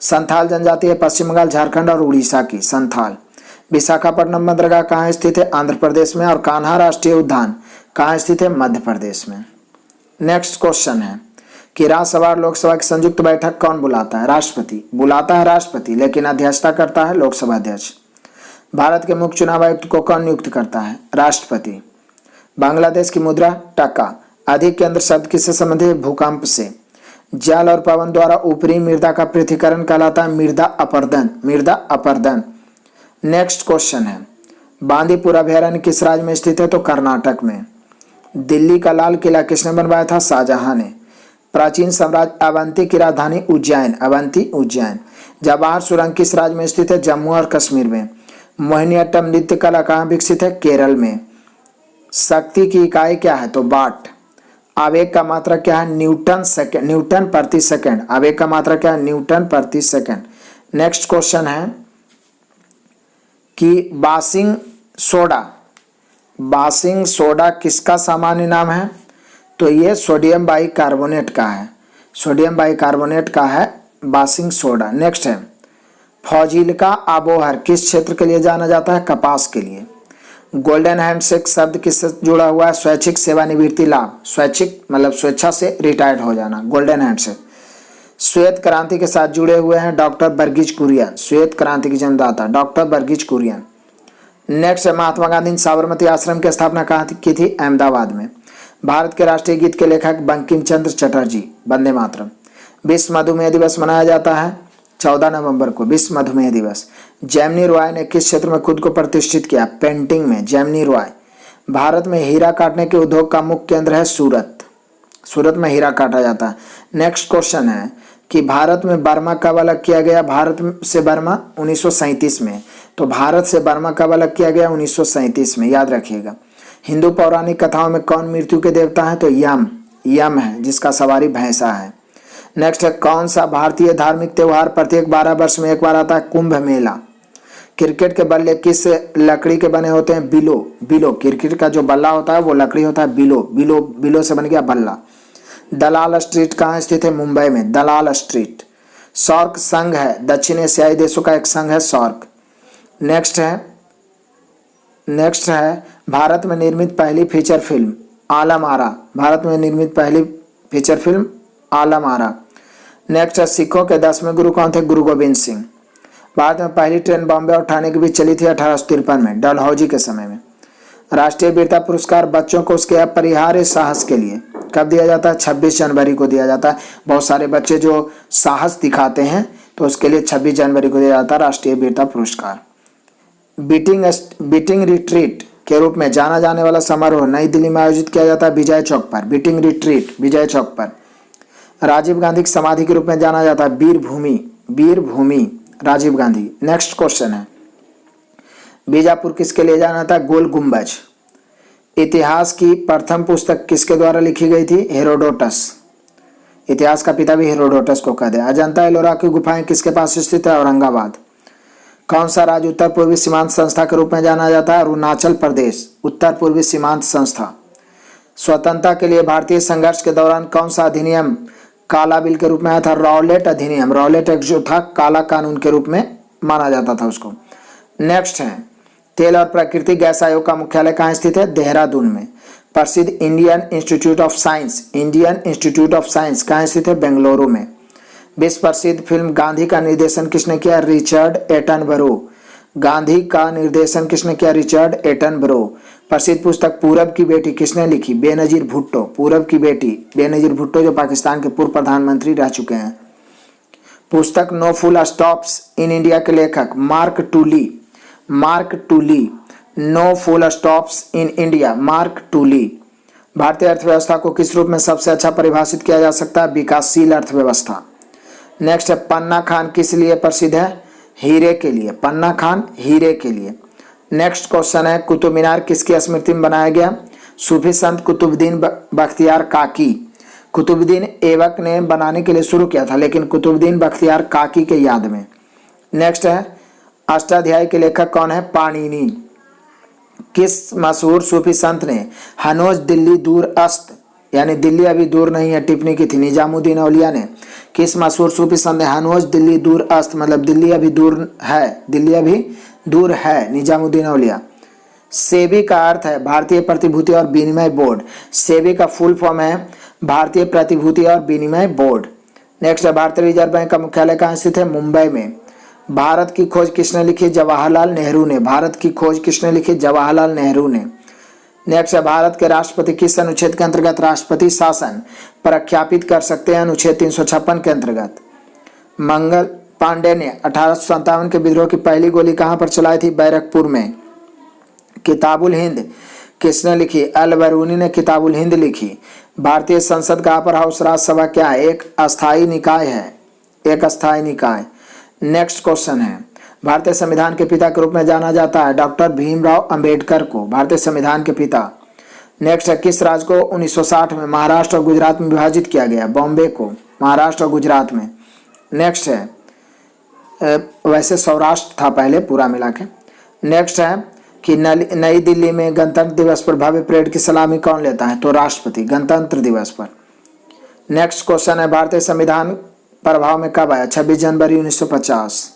Speaker 1: संथाल जनजाति है पश्चिम बंगाल, झारखंड और उड़ीसा की संथाल। विशाखापट्टनम बंदरगाह कहाँ स्थित है? आंध्र प्रदेश में। और कान्हा राष्ट्रीय उद्यान कहाँ स्थित है? मध्य प्रदेश में। नेक्स्ट क्वेश्चन है कि राज्यसभा और लोकसभा की संयुक्त बैठक कौन बुलाता है? राष्ट्रपति बुलाता है, राष्ट्रपति, लेकिन अध्यक्षता करता है लोकसभा अध्यक्ष। भारत के मुख्य चुनाव आयुक्त को कौन नियुक्त करता है? राष्ट्रपति। बांग्लादेश की मुद्रा टका। अधिक केंद्र शब्द किससे संबंधित है? भूकंप से। जल और पवन द्वारा ऊपरी मृदा का पृथक्करण कहलाता है मृदा अपरदन, मृदा अपरदन। नेक्स्ट क्वेश्चन है, बांदीपुर अभयारण्य किस राज्य में स्थित है? तो कर्नाटक में। दिल्ली का लाल किला किसने बनवाया था? शाहजहां ने। प्राचीन साम्राज्य अवंती की राजधानी उज्जैन, अवंती उज्जैन। जवाहर सुरंग किस राज्य में स्थित है? जम्मू और कश्मीर में। मोहिनीअट्टम नृत्य कला कहाँ विकसित है? केरल में। शक्ति की इकाई क्या है? तो वाट। आवेग का मात्रा क्या है? न्यूटन प्रति सेकंड। आवेग का मात्रा क्या है? न्यूटन प्रति सेकंड। नेक्स्ट क्वेश्चन है कि बासिंग सोडा किसका सामान्य नाम है? तो ये सोडियम बाइकार्बोनेट का है। सोडियम बाइकार्बोनेट का है बासिंग सोडा। नेक्स्ट है फौजिलका आबोहर किस क्षेत्र के लिए जाना जाता है? कपास के लिए। गोल्डन हैंडशेक शब्द किससे जुड़ा हुआ है? स्वैच्छिक सेवानिवृत्ति लाभ। स्वैच्छिक मतलब स्वेच्छा से रिटायर्ड हो जाना, गोल्डन हैंडशेक। श्वेत क्रांति के साथ जुड़े हुए हैं डॉक्टर वर्गीज कुरियन। श्वेत क्रांति की जन्मदाता डॉक्टर वर्गीज कुरियन। नेक्स्ट है महात्मा गांधी ने साबरमती आश्रम की स्थापना कहाँ की थी? अहमदाबाद में। भारत के राष्ट्रीय गीत के लेखक बंकिम चंद्र चटर्जी। वंदे मातरम। विश्व मधुमेह दिवस मनाया जाता है 14 नवंबर को, विश्व मधुमेह दिवस। जैमिनी रॉय ने किस क्षेत्र में खुद को प्रतिष्ठित किया? पेंटिंग में, जैमिनी रॉय। भारत में हीरा काटने के उद्योग का मुख्य केंद्र है सूरत। सूरत में हीरा काटा जाता है। नेक्स्ट क्वेश्चन है कि भारत में बर्मा कब अलग किया गया? भारत से बर्मा 1937 में। तो भारत से बर्मा कब अलग किया गया? 1937 में, याद रखिएगा। हिंदू पौराणिक कथाओं में कौन मृत्यु के देवता है? तो यम है, जिसका सवारी भैंसा है। नेक्स्ट है कौन सा भारतीय धार्मिक त्योहार प्रत्येक 12 वर्ष में एक बार आता है? कुंभ मेला। क्रिकेट के बल्ले किस लकड़ी के बने होते हैं? बिलो। क्रिकेट का जो बल्ला होता है वो लकड़ी होता है बिलो से बन गया बल्ला। दलाल स्ट्रीट कहाँ स्थित है? मुंबई में, दलाल स्ट्रीट। सॉर्क संघ है दक्षिण एशियाई देशों का एक संघ है सॉर्क। नेक्स्ट है भारत में निर्मित पहली फीचर फिल्म आलम आरा। भारत में निर्मित पहली feature film Alam Ara. Next है सिखों के 10वें गुरु कौन थे? गुरु गोविंद सिंह। भारत में पहली ट्रेन बॉम्बे और ठाणे के बीच चली थी 1853 में, डलहौजी के समय में। राष्ट्रीय वीरता पुरस्कार बच्चों को उसके अपरिहार्य साहस के लिए कब दिया जाता है? 26 जनवरी को दिया जाता है। बहुत सारे बच्चे जो साहस दिखाते हैं तो उसके लिए 26 जनवरी को दिया जाता है राष्ट्रीय वीरता पुरस्कार। बीटिंग रिट्रीट के रूप में जाना जाने वाला समारोह नई दिल्ली में आयोजित किया जाता है विजय चौक पर। बीटिंग रिट्रीट विजय चौक पर। राजीव गांधी की समाधि के रूप में जाना जाता है वीर भूमि राजीव गांधी। नेक्स्ट क्वेश्चन है बीजापुर किसके लिए जाना था? गोल गुंबज। इतिहास की प्रथम पुस्तक किसके द्वारा लिखी गई थी? हेरोडोटस। इतिहास का पिता भी हेरोडोटस को कहते हैं। अजंता एलोरा की गुफाएं किसके पास स्थित है? औरंगाबाद। कौन सा राज्य उत्तर पूर्वी सीमांत संस्था के रूप में जाना जाता है? अरुणाचल प्रदेश, उत्तर पूर्वी सीमांत संस्था। स्वतंत्रता के लिए भारतीय संघर्ष के दौरान कौन सा अधिनियम काला बिल के रूप में आया था? रॉलेट अधिनियम। रॉलेट एक्ट जो था काला कानून के रूप में माना जाता था उसको। नेक्स्ट है तेल और प्राकृतिक गैस आयोग का मुख्यालय कहाँ स्थित है? देहरादून में। प्रसिद्ध इंडियन इंस्टीट्यूट ऑफ साइंस कहाँ स्थित है? बेंगलुरु में। विश्व प्रसिद्ध फिल्म गांधी का निर्देशन किसने किया? Richard Attenborough. गांधी का निर्देशन किसने किया? Richard Attenborough. प्रसिद्ध पुस्तक पूरब की बेटी किसने लिखी? बेनजीर भुट्टो। पूरब की बेटी बेनजीर भुट्टो जो पाकिस्तान के पूर्व प्रधानमंत्री रह चुके हैं। पुस्तक no full stops in India के लेखक Mark Tully. No full stops in India, Mark Tully. भारतीय अर्थव्यवस्था को किस रूप में सबसे अच्छा परिभाषित किया जा सकता है? विकासशील अर्थव्यवस्था। नेक्स्ट है पन्ना खान किस लिए प्रसिद्ध है? हीरे के लिए। पन्ना खान हीरे के लिए। नेक्स्ट क्वेश्चन है कुतुब मीनार किसकी स्मृति में बनाया गया? सूफी संत कुतुबुद्दीन बख्तियार काकी। कुतुबुद्दीन ऐबक ने बनाने के लिए शुरू किया था लेकिन कुतुबुद्दीन बख्तियार काकी के याद में। नेक्स्ट है अष्टाध्यायी के लेखक कौन है? पाणिनि। किस मशहूर सूफी संत ने हनोज दिल्ली दूर अस्त यानी दिल्ली अभी दूर नहीं है टिप्पणी की थी? निजामुद्दीन औलिया ने। किस मशहूर सूफी संत ने हनोज दिल्ली दूर अस्त मतलब दिल्ली अभी दूर है, निजामुद्दीन औलिया। सेबी का अर्थ है भारतीय प्रतिभूति और विनिमय बोर्ड। सेबी का फुल फॉर्म है भारतीय प्रतिभूति और विनिमय बोर्ड। नेक्स्ट है भारतीय रिजर्व बैंक का मुख्यालय कहाँ स्थित है? मुंबई में। भारत की खोज किसने लिखी? जवाहरलाल नेहरू ने। भारत की खोज किसने लिखी? जवाहरलाल नेहरू ने। नेक्स्ट है भारत के राष्ट्रपति किस अनुच्छेद के अंतर्गत राष्ट्रपति शासन प्रख्यापित कर सकते हैं? अनुच्छेद 356 के अंतर्गत। मंगल पांडे ने 1857 के विद्रोह की पहली गोली कहां पर चलाई थी? बैरकपुर में। किताबुल हिंद किसने लिखी? अल बरूनी ने किताबुल हिंद लिखी। भारतीय संसद का अपर हाउस राज्यसभा क्या है? एक अस्थायी निकाय है, एक अस्थायी निकाय। नेक्स्ट क्वेश्चन है भारतीय संविधान के पिता के रूप में जाना जाता है डॉक्टर भीमराव अंबेडकर को, भारतीय संविधान के पिता। नेक्स्ट है किस राज्य को 1960 में महाराष्ट्र और गुजरात में विभाजित किया गया? बॉम्बे को, महाराष्ट्र और गुजरात में। नेक्स्ट है वैसे सौराष्ट्र था पहले पूरा मिला के। नेक्स्ट है कि नई दिल्ली में गणतंत्र दिवस पर भव्य परेड की सलामी कौन लेता है? तो राष्ट्रपति, गणतंत्र दिवस पर। नेक्स्ट क्वेश्चन है, भारतीय संविधान प्रभाव में कब आया? 26 जनवरी 1950।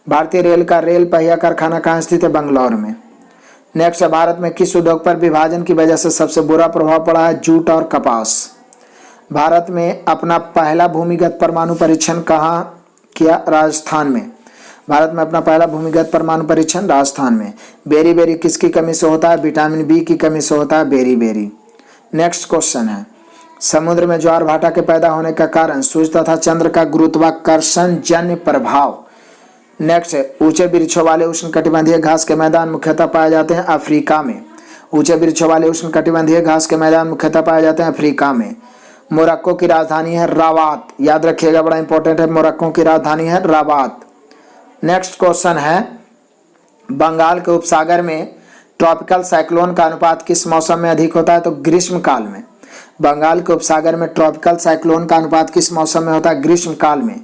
Speaker 1: भारतीय रेल का रेल पहिया कारखाना कहाँ स्थित है? बंगलौर में। नेक्स्ट है, भारत में किस उद्योग पर विभाजन की वजह से सबसे बुरा प्रभाव पड़ा है? जूट और कपास। भारत में अपना पहला भूमिगत परमाणु परीक्षण कहाँ किया? राजस्थान में। भारत में अपना पहला भूमिगत परमाणु परीक्षण राजस्थान में। बेरी बेरी किसकी कमी से होता है? विटामिन बी की कमी से होता है बेरी बेरी। नेक्स्ट क्वेश्चन है, समुद्र में ज्वार भाटा के पैदा होने का कारण सूर्य तथा चंद्र का गुरुत्वाकर्षण जन्य प्रभाव। नेक्स्ट है, ऊंचे वृक्षों वाले उष्णकटिबंधीय घास के मैदान मुख्यतः पाए जाते हैं अफ्रीका में। ऊंचे वृक्षों वाले उष्णकटिबंधीय घास के मैदान मुख्यतः पाए जाते हैं अफ्रीका में। मोरक्को की राजधानी है राबात। याद रखिएगा, बड़ा इंपॉर्टेंट है, मोरक्को की राजधानी है राबात। नेक्स्ट क्वेश्चन है, बंगाल के उपसागर में ट्रॉपिकल साइक्लोन का अनुपात किस मौसम में अधिक होता है? तो ग्रीष्म काल में। बंगाल के उपसागर में ट्रॉपिकल साइक्लोन का अनुपात किस मौसम में होता है? ग्रीष्म काल में।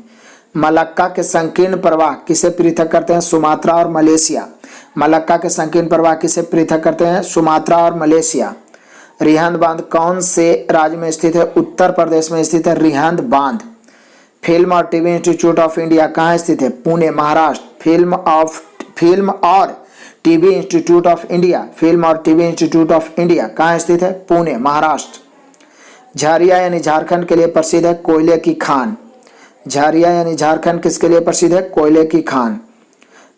Speaker 1: मलक्का के संकीर्ण प्रवाह किसे पृथक करते हैं? सुमात्रा और मलेशिया। मलक्का के संकीर्ण प्रवाह किसे पृथक करते हैं? सुमात्रा और मलेशिया। रिहंद बांध कौन से राज्य में स्थित है? उत्तर प्रदेश में स्थित है रिहंद बांध। फिल्म और टीवी इंस्टीट्यूट ऑफ इंडिया कहाँ स्थित है? पुणे, महाराष्ट्र। फिल्म और TV institute of India, film और टीवी इंस्टीट्यूट ऑफ इंडिया कहाँ स्थित है? पुणे, महाराष्ट्र। झारिया यानी झारखंड के लिए प्रसिद्ध है कोयले की खान। झारिया यानी झारखंड किसके लिए प्रसिद्ध है? कोयले की खान।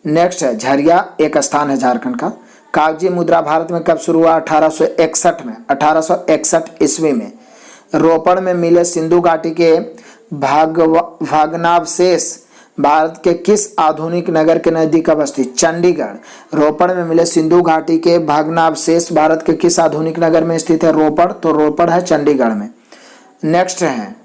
Speaker 1: नेक्स्ट है, झरिया एक स्थान है झारखंड का। कागजी मुद्रा भारत में कब शुरू हुआ? 1861 में। 1861 ईस्वी में। रोपड़ में मिले सिंधु घाटी के भग्नावशेष भारत के किस आधुनिक नगर के नजदीक अवस्थित? चंडीगढ़। रोपड़ में मिले सिंधु घाटी के भग्नावशेष भारत के किस आधुनिक नगर में स्थित है? रोपड़। तो रोपड़ है चंडीगढ़ में। नेक्स्ट है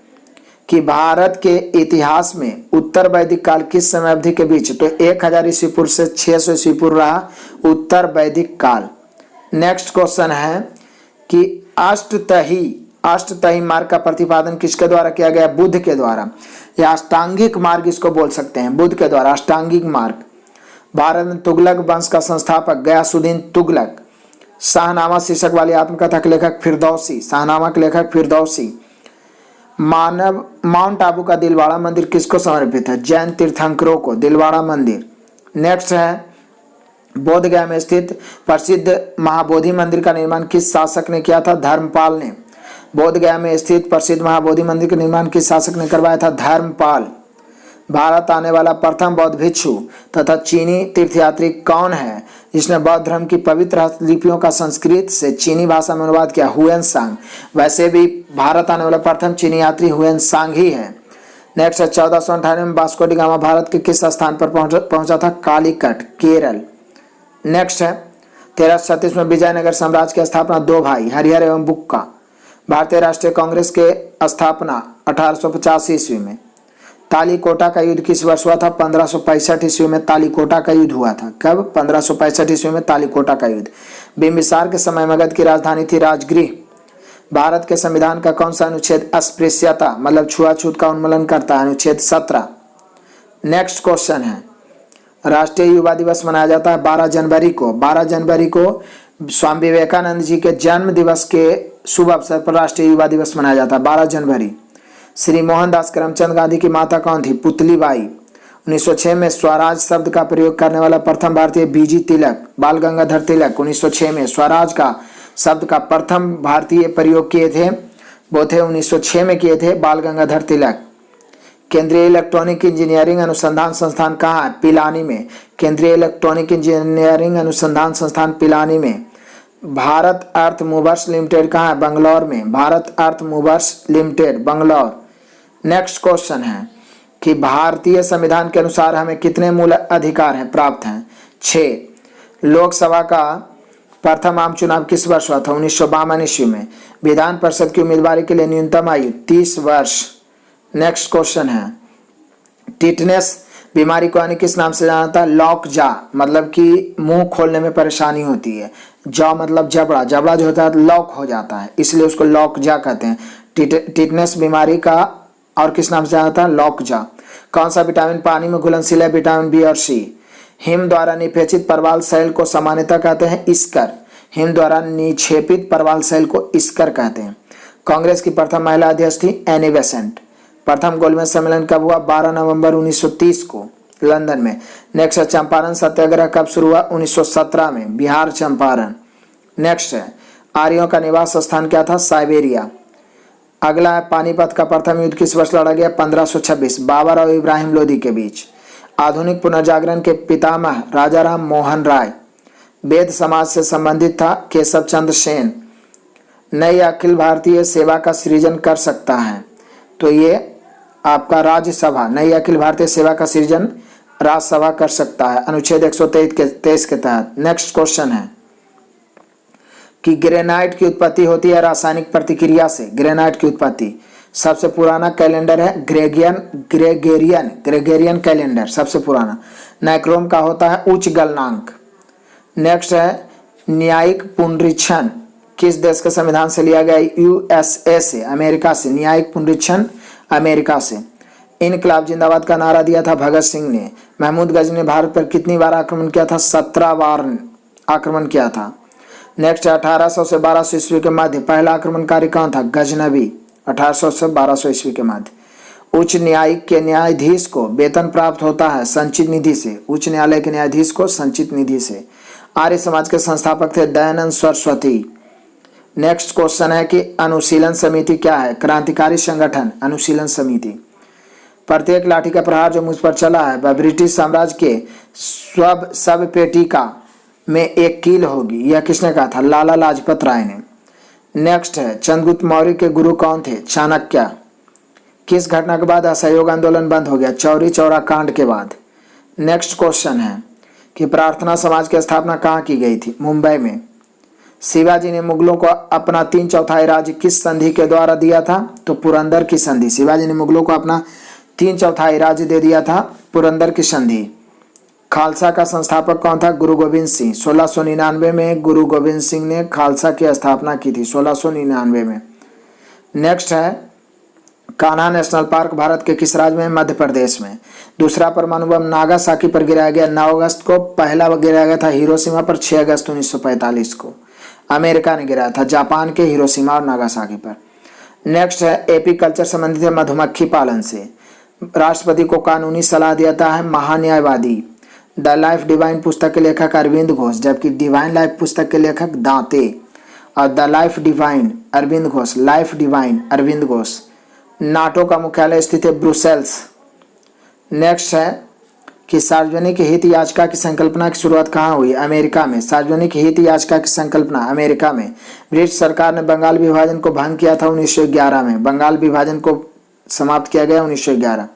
Speaker 1: कि भारत के इतिहास में उत्तर वैदिक काल किस समय अवधि के बीच? तो 1000 ईस्वी पूर्व से 600 ईस्वी पूर्व रहा उत्तर वैदिक काल। नेक्स्ट क्वेश्चन है कि अष्टतही मार्ग का प्रतिपादन किसके द्वारा किया गया? बुद्ध के द्वारा, या अष्टांगिक मार्ग इसको बोल सकते हैं, बुद्ध के द्वारा अष्टांगिक मार्ग। भारत में तुगलक वंश का संस्थापक गयासुद्दीन तुगलक। शाहनामा शीर्षक वाली आत्मकथा के लेखक फिरदौसी। शाहनामा के लेखक फिरदौसी। माउंट आबू का दिलवाड़ा मंदिर किसको समर्पित है? जैन तीर्थंकरों को, दिलवाड़ा मंदिर। नेक्स्ट है, बोध गया में स्थित प्रसिद्ध महाबोधि मंदिर का निर्माण किस शासक ने किया था? धर्मपाल ने। बोध गया में स्थित प्रसिद्ध महाबोधि मंदिर का निर्माण किस शासक ने करवाया था? धर्मपाल। भारत आने वाला प्रथम बौद्ध भिक्षु तथा चीनी तीर्थयात्री कौन है जिसने बौद्ध धर्म की पवित्र हस्तलिपियों का संस्कृत से चीनी भाषा में अनुवाद किया? हुएनसांग। वैसे भी भारत आने वाला प्रथम चीनी यात्री हुएनसांग ही है। नेक्स्ट है, 1498 में वास्को डी गामा भारत के किस स्थान पर पहुंचा था? कालीकट, केरल। नेक्स्ट है, 1336 में विजयनगर साम्राज्य की स्थापना दो भाई हरिहर एवं बुक्का। भारतीय राष्ट्रीय कांग्रेस के स्थापना 1885 ईस्वी में। तालीकोटा का युद्ध किस वर्ष हुआ था? 1565 ईस्वी में तालीकोटा का युद्ध हुआ था। कब? 1565 ईस्वी में तालीकोटा का युद्ध। बिंबिसार के समय मगध की राजधानी थी राजगृह। भारत के संविधान का कौन सा अनुच्छेद अस्पृश्यता मतलब छुआछूत का उन्मूलन करता है? अनुच्छेद 17। नेक्स्ट क्वेश्चन है, राष्ट्रीय युवा दिवस मनाया जाता है 12 जनवरी को। 12 जनवरी को स्वामी विवेकानंद जी के जन्म दिवस के शुभ अवसर पर राष्ट्रीय युवा दिवस मनाया जाता है 12 जनवरी। श्री मोहनदास करमचंद गांधी की माता कौन थी? पुतली बाई। 1906 में स्वराज शब्द का प्रयोग करने वाला प्रथम भारतीय बीजी तिलक, बाल गंगाधर तिलक। 1906 में स्वराज का शब्द का प्रथम भारतीय प्रयोग किए थे, वो थे 1906 में किए थे बाल गंगाधर तिलक। केंद्रीय इलेक्ट्रॉनिक इंजीनियरिंग अनुसंधान संस्थान कहाँ है? पिलानी में। केंद्रीय इलेक्ट्रॉनिक इंजीनियरिंग अनुसंधान संस्थान पिलानी में। भारत अर्थ मूवर्स लिमिटेड कहाँ है? बंगलौर में। Bharat earth movers limited, Bangalore. Next question है कि भारतीय संविधान के अनुसार हमें कितने मूल अधिकार हैं प्राप्त हैं? 6। लोकसभा का प्रथम आम चुनाव किस वर्ष हुआ था? 1952 ईस्वी में। विधान परिषद की उम्मीदवारी के लिए न्यूनतम आयु 30 वर्ष। नेक्स्ट क्वेश्चन है, टिटनेस बीमारी को अन्य किस नाम से जाना जाता है? लॉक जा मतलब कि मुंह खोलने में परेशानी होती है। जॉ मतलब जबड़ा, जबड़ा जो होता है लॉक हो जाता है, इसलिए उसको लॉक जा कहते हैं। टिटनेस बीमारी का और किस नाम से जाना जाता है? लॉक जा। कौन सा विटामिन पानी में घुलनशील है? विटामिन बी और सी। हिम द्वारा निक्षेपित परवाल सेल को सामान्यतः कहते हैं स्कर। हिम द्वारा निक्षेपित परवाल सेल को स्कर कहते हैं। कांग्रेस की प्रथम महिला अध्यक्ष थी एनी बेसेंट। प्रथम गोलमेज सम्मेलन कब हुआ? 12 नवंबर 1930 को लंदन में। नेक्स्ट है चंपारण सत्याग्रह कब शुरू हुआ? 1917 में, बिहार चंपारण। नेक्स्ट है आर्यों का निवास स्थान क्या था? साइबेरिया। अगला है पानीपत का प्रथम युद्ध किस वर्ष लड़ा गया? 1526, बाबर और इब्राहिम लोदी के बीच। आधुनिक पुनर्जागरण के पितामह राजाराम मोहन राय। वेद समाज से संबंधित था केशव चंद्र सेन। नई अखिल भारतीय सेवा का सृजन कर सकता है, तो ये आपका राज्यसभा, नई अखिल भारतीय सेवा का सृजन राज्यसभा कर सकता है अनुच्छेद 123 के तहत। नेक्स्ट क्वेश्चन है कि ग्रेनाइट की उत्पत्ति होती है रासायनिक प्रतिक्रिया से। ग्रेनाइट की उत्पत्ति, सबसे पुराना कैलेंडर है ग्रेगोरियन कैलेंडर, सबसे पुराना। नाइक्रोम का होता है उच्च गलनांक। नेक्स्ट है न्यायिक पुनरीक्षण किस देश के संविधान से लिया गया? यूएसए से, अमेरिका से। न्यायिक पुनरीक्षण अमेरिका से। इनकलाब जिंदाबाद का नारा दिया था भगत सिंह ने। महमूद गजनी ने भारत पर कितनी बार आक्रमण किया था? 17 बार आक्रमण किया था। नेक्स्ट 1800 से 1200 ईस्वी के मध्य पहला आक्रमणकारी कौन था? गजनबी। 1800 से 1200 ईस्वी के मध्य। उच्च न्यायिक के न्यायाधीश को वेतन प्राप्त होता है संचित निधि से। उच्च न्यायालय के न्यायाधीश को संचित निधि से। आर्य समाज के संस्थापक थे दयानंद सरस्वती। नेक्स्ट क्वेश्चन है कि अनुशीलन समिति क्या है? क्रांतिकारी संगठन अनुशीलन समिति। प्रत्येक लाठी का प्रहार जो मुझ पर चला है वह ब्रिटिश साम्राज्य के सब पेटिका में एक कील होगी, यह किसने कहा था? लाला लाजपत राय ने। नेक्स्ट है चंद्रगुप्त मौर्य के गुरु कौन थे? चाणक्य। किस घटना के बाद असहयोग आंदोलन बंद हो गया? चौरी चौरा कांड के बाद। नेक्स्ट क्वेश्चन है कि प्रार्थना समाज की स्थापना कहाँ की गई थी? मुंबई में। शिवाजी ने मुगलों को अपना 3/4 राज्य किस संधि के द्वारा दिया था? तो पुरंदर की संधि। शिवाजी ने मुगलों को अपना 3/4 राज्य दे दिया था, पुरंदर की संधि। खालसा का संस्थापक कौन था? गुरु गोविंद सिंह। 1699 में गुरु गोविंद सिंह ने खालसा की स्थापना की थी, 1699 में। नेक्स्ट है कान्हा नेशनल पार्क भारत के किस राज्य में? मध्य प्रदेश में। दूसरा परमाणु बम नागासाकी पर गिराया गया 9 अगस्त को। पहला गिराया गया था हिरोशिमा पर 6 अगस्त 1945 को। अमेरिका ने गिराया था जापान के हिरोशिमा और नागासाकी पर। नेक्स्ट है एपी कल्चर संबंधित है मधुमक्खी पालन से। राष्ट्रपति को कानूनी सलाह देता है महान्यायवादी। द लाइफ डिवाइन पुस्तक के लेखक अरविंद घोष, जबकि डिवाइन लाइफ पुस्तक के लेखक दांते। और the life divine Aurobindo Ghosh, life divine Aurobindo Ghosh. NATO का मुख्यालय स्थित है ब्रुसेल्स। नेक्स्ट है कि सार्वजनिक हित याचिका की संकल्पना की शुरुआत कहाँ हुई? अमेरिका में। सार्वजनिक हित याचिका की संकल्पना अमेरिका में। ब्रिटिश सरकार ने बंगाल विभाजन को भंग किया था 1911 में। बंगाल विभाजन को समाप्त किया गया 1911।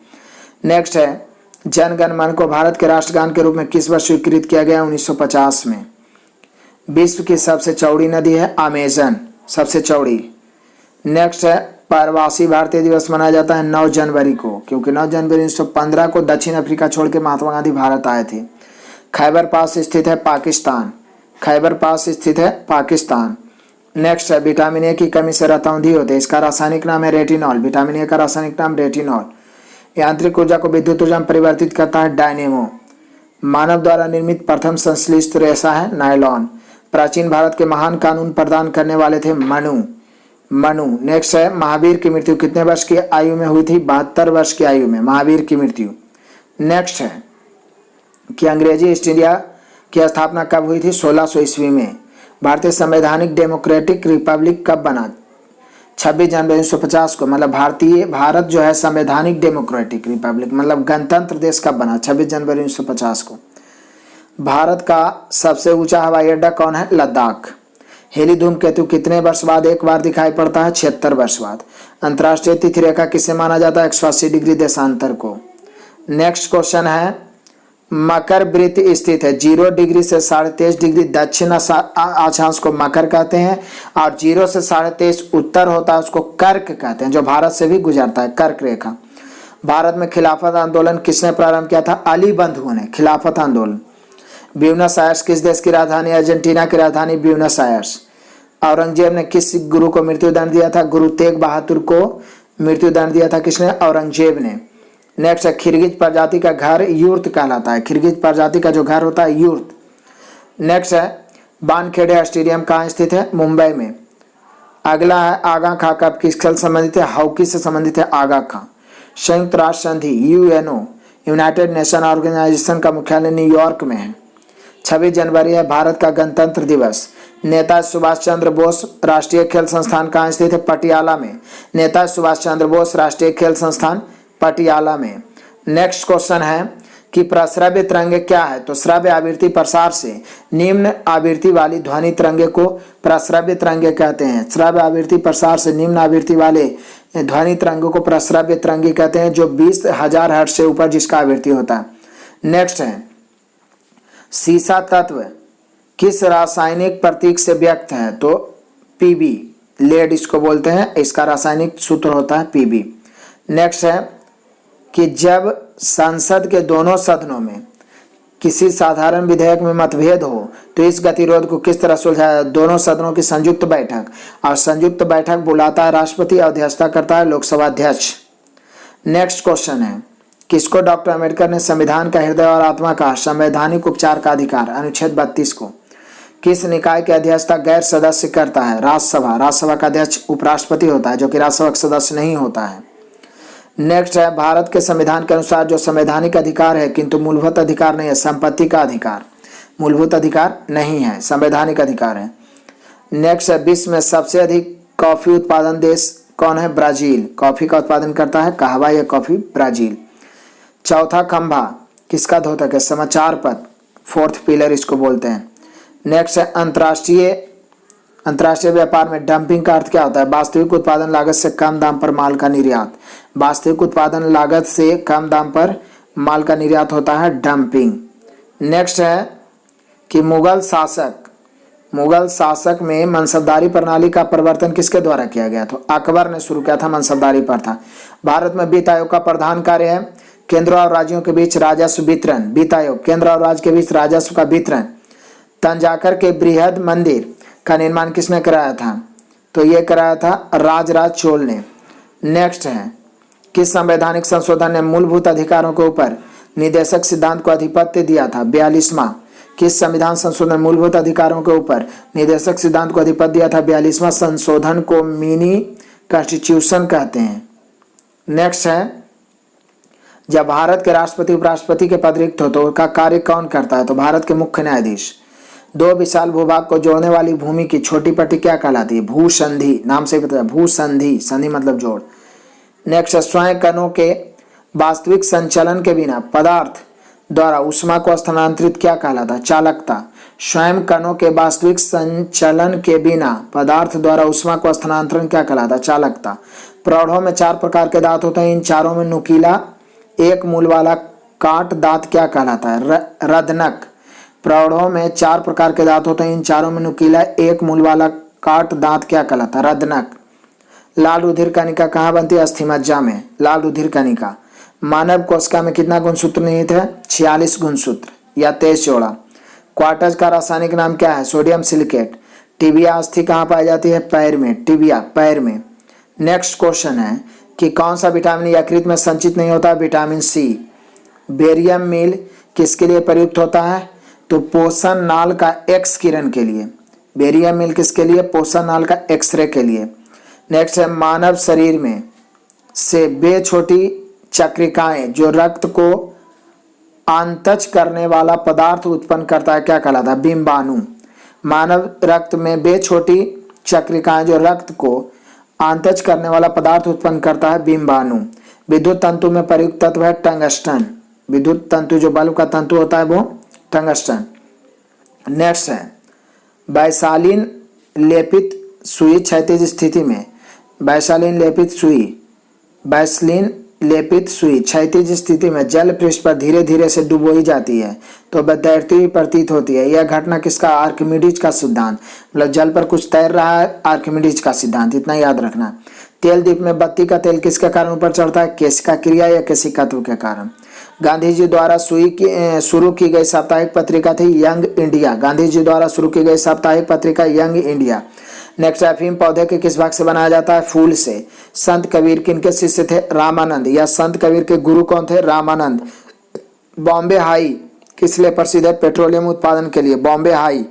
Speaker 1: नेक्स्ट है जन गण मन को भारत के राष्ट्रगान के रूप में किस वर्ष स्वीकृत किया गया? 1950 में। विश्व की सबसे चौड़ी नदी है अमेजन, सबसे चौड़ी। नेक्स्ट है प्रवासी भारतीय दिवस मनाया जाता है 9 जनवरी को, क्योंकि 9 जनवरी 1915 को दक्षिण अफ्रीका छोड़ के महात्मा गांधी भारत आए थे। खैबर पास स्थित है पाकिस्तान। खैबर पास स्थित है पाकिस्तान। नेक्स्ट है विटामिन ए की कमी से रतौंधी होते हैं, इसका रासायनिक नाम है रेटिनॉल। विटामिन ए का रासायनिक नाम रेटिनॉल। यांत्रिक ऊर्जा को विद्युत ऊर्जा में परिवर्तित करता है डायनेमो। मानव द्वारा निर्मित प्रथम संश्लिष्ट रेशा है नायलॉन। प्राचीन भारत के महान कानून प्रदान करने वाले थे मनु। नेक्स्ट है महावीर की मृत्यु कितने वर्ष की आयु में हुई थी? 72 वर्ष की आयु में महावीर की मृत्यु। नेक्स्ट है कि अंग्रेजी ईस्ट इंडिया की स्थापना कब हुई थी? 1600 ईस्वी में। भारतीय संवैधानिक डेमोक्रेटिक रिपब्लिक कब बना? 26 जनवरी 1950 को। मतलब भारत जो है संवैधानिक डेमोक्रेटिक रिपब्लिक मतलब गणतंत्र देश कब बना? 26 जनवरी 1950 को। भारत का सबसे ऊंचा हवाई अड्डा कौन है? लद्दाख। हेली धूमकेतु कितने वर्ष बाद एक बार दिखाई पड़ता है? 76 वर्ष बाद। अंतर्राष्ट्रीय तिथि रेखा किसे माना जाता है? 180 डिग्री देशांतर को। नेक्स्ट क्वेश्चन है मकर वृत्त स्थित है 0 डिग्री से 23.5 डिग्री दक्षिण अक्षांश को मकर कहते हैं, और 0 से 23.5 उत्तर होता है उसको कर्क कहते हैं, जो भारत से भी गुजरता है, कर्क रेखा। भारत में खिलाफत आंदोलन किसने प्रारंभ किया था? अली बंधुओं ने खिलाफत आंदोलन। ब्यूनस आयर्स किस देश की राजधानी? अर्जेंटीना की राजधानी ब्यूनस आयर्स। औरंगजेब ने किस गुरु को मृत्युदंड दिया था? गुरु तेग बहादुर को मृत्युदंड दिया था किसने? औरंगजेब ने। नेक्स्ट है खिरगिज प्रजाति का घर यूर्त कहलाता है। खिरगिज प्रजाति का जो घर होता है यूर्त। नेक्स्ट है वानखेड़े स्टेडियम कहाँ स्थित है? मुंबई में। अगला है आगा खां कब किस खेल संबंधित है? हॉकी से संबंधित है आगा खां। संयुक्त राष्ट्र संधि यूएनओ यूनाइटेड नेशन ऑर्गेनाइजेशन का मुख्यालय न्यूयॉर्क में है। 26 जनवरी है भारत का गणतंत्र दिवस। नेता सुभाष चंद्र बोस राष्ट्रीय खेल संस्थान कहाँ स्थित है? पटियाला में। नेता सुभाष चंद्र बोस राष्ट्रीय खेल संस्थान पटियाला में। नेक्स्ट क्वेश्चन है कि प्रश्रव्य तरंगे क्या है? तो श्रव्य आवृत्ति प्रसार से निम्न आवृत्ति वाली ध्वनि तरंगे को प्रश्रव्य तरंगे कहते हैं। श्रव्य आवृत्ति प्रसार से निम्न आवृत्ति वाले ध्वनि तरंगों को प्रश्रव्य तरंगे कहते हैं, जो 20,000 हर्ट्ज से ऊपर जिसका आवृत्ति होता है। नेक्स्ट है सीसा तत्व किस रासायनिक प्रतीक से व्यक्त है? तो पीबी, लेड इसको बोलते हैं, इसका रासायनिक सूत्र होता है पीबी। नेक्स्ट है कि जब संसद के दोनों सदनों में किसी साधारण विधेयक में मतभेद हो तो इस गतिरोध को किस तरह सुलझाया? दोनों सदनों की संयुक्त बैठक, और संयुक्त बैठक बुलाता है राष्ट्रपति, अध्यक्षता करता है लोकसभा अध्यक्ष। नेक्स्ट क्वेश्चन है किसको डॉक्टर अंबेडकर ने संविधान का हृदय और आत्मा कहा? संवैधानिक उपचार का अधिकार अनुच्छेद 32 को। किस निकाय की अध्यक्षता गैर सदस्य करता है? राज्यसभा। राज्यसभा का अध्यक्ष उपराष्ट्रपति होता है, जो कि राज्यसभा का सदस्य नहीं होता है। नेक्स्ट है भारत के संविधान के अनुसार जो संवैधानिक अधिकार है किंतु मूलभूत अधिकार नहीं है, संपत्ति का अधिकार। मूलभूत अधिकार नहीं है, संवैधानिक अधिकार है। नेक्स्ट है विश्व में सबसे अधिक कॉफी उत्पादन देश कौन है? ब्राजील। कॉफी का उत्पादन करता है कहवा या कॉफी, ब्राजील। चौथा खंभा किसका द्योतक है? समाचार पत्र, फोर्थ पिलर इसको बोलते हैं। नेक्स्ट है अंतर्राष्ट्रीय व्यापार में डंपिंग का अर्थ क्या होता है? वास्तविक उत्पादन लागत से कम दाम पर माल का निर्यात। वास्तविक उत्पादन लागत से कम दाम पर माल का निर्यात होता है डंपिंग। नेक्स्ट है कि मुगल शासक में मनसबदारी प्रणाली का प्रवर्तन किसके द्वारा किया गया? तो अकबर ने शुरू किया था मनसबदारी प्रथा। भारत में वित्त आयोग का प्रधान कार्य है केंद्र और राज्यों के बीच राजस्व वितरण। वित्त आयोग केंद्र और राज्य के बीच राजस्व का वितरण। तंजाकर के बृहद मंदिर का निर्माण किसने कराया था? तो ये कराया था राजराज चोल ने। नेक्स्ट है किस संवैधानिक संशोधन ने मूलभूत अधिकारों के ऊपर निदेशक सिद्धांत को अधिपत्य दिया था? 42वां। किस संविधान संशोधन मूलभूत अधिकारों के ऊपर निदेशक सिद्धांत को अधिपत्य दिया था? 42वां संशोधन को मिनी कॉन्स्टिट्यूशन कहते हैं। नेक्स्ट है जब भारत के राष्ट्रपति उपराष्ट्रपति के पद रिक्त हो तो उनका कार्य कौन करता है? तो भारत के मुख्य न्यायाधीश। दो विशाल भूभाग को जोड़ने वाली भूमि की छोटी पट्टी क्या कहलाती है? भूसंधि। नाम से पता है भूसंधि, संधि मतलब जोड़। नेक्स्ट स्वयं कणों के वास्तविक संचलन के बिना पदार्थ द्वारा ऊष्मा को स्थानांतरित क्या कहलाता है? चालकता। स्वयं कणों के वास्तविक संचलन के बिना पदार्थ द्वारा ऊष्मा को स्थानांतरण क्या कहलाता है? चालकता। प्रौढ़ों में 4 प्रकार के दांत होते हैं, इन चारों में नुकीला एक मूल वाला काट दांत क्या कहलाता है? रदनक। प्रौढ़ों में 4 प्रकार के दांत होते हैं, इन चारों में नुकीला एक मूल वाला काट दांत क्या कहलाता है? रदनक। लाल रुधिर कणिका कहाँ बनती है? अस्थिमज्जा में लाल रुधिर कणिका। मानव कोशिका में कितना गुणसूत्र निहित है? 46 गुणसूत्र या 23 जोड़ा। क्वार्टज का रासायनिक नाम क्या है? Sodium silicate. टिबिया अस्थि कहाँ पाई जाती है? पैर में। टिबिया पैर में। नेक्स्ट क्वेश्चन है कि कौन सा विटामिन यकृत में संचित नहीं होता? Vitamin C. बेरियम मील किसके लिए प्रयुक्त होता है? तो पोषण नाल का एक्स किरण के लिए। बेरियम मील किसके लिए? पोषण नाल का एक्सरे के लिए। नेक्स्ट है मानव शरीर में से बे छोटी चक्रिकाएं जो रक्त को आंतज करने वाला पदार्थ उत्पन्न करता है क्या कहलाता है? बिंबाणु। मानव रक्त में बे छोटी चक्रिकाएं जो रक्त को आंतज करने वाला पदार्थ उत्पन्न करता है बिंबाणु। विद्युत तंतु में प्रयुक्त तत्व है टंगस्टन। विद्युत तंतु जो बल्ब का तंतु होता है वो टंगस्टन। नेक्स्ट है वैशालीन लेपित सुई क्षैतिज स्थिति में। वैशालीन लेपित सुई क्षैतिज स्थिति में जल पृष्ठ पर धीरे धीरे से डुबोई जाती है तो वह तैरती हुई प्रतीत होती है। यह घटना किसका? आर्किमिडीज का सिद्धांत। मतलब जल पर कुछ तैर रहा है, आर्किमिडीज का सिद्धांत, इतना याद रखना। तेल दीप में बत्ती का तेल किसके कारण ऊपर चढ़ता है? केशिका क्रिया या केशिकत्व के कारण। गांधी जी द्वारा शुरू की गई साप्ताहिक पत्रिका थी यंग इंडिया। गांधी जी द्वारा शुरू की गई साप्ताहिक पत्रिका यंग इंडिया। नेक्स्ट अफीम पौधे के किस भाग से बनाया जाता है? फूल से। संत कबीर किनके शिष्य थे? रामानंद। या संत कबीर के गुरु कौन थे? रामानंद। बॉम्बे हाई किस लिए प्रसिद्ध है? पेट्रोलियम उत्पादन के लिए। बॉम्बे हाई।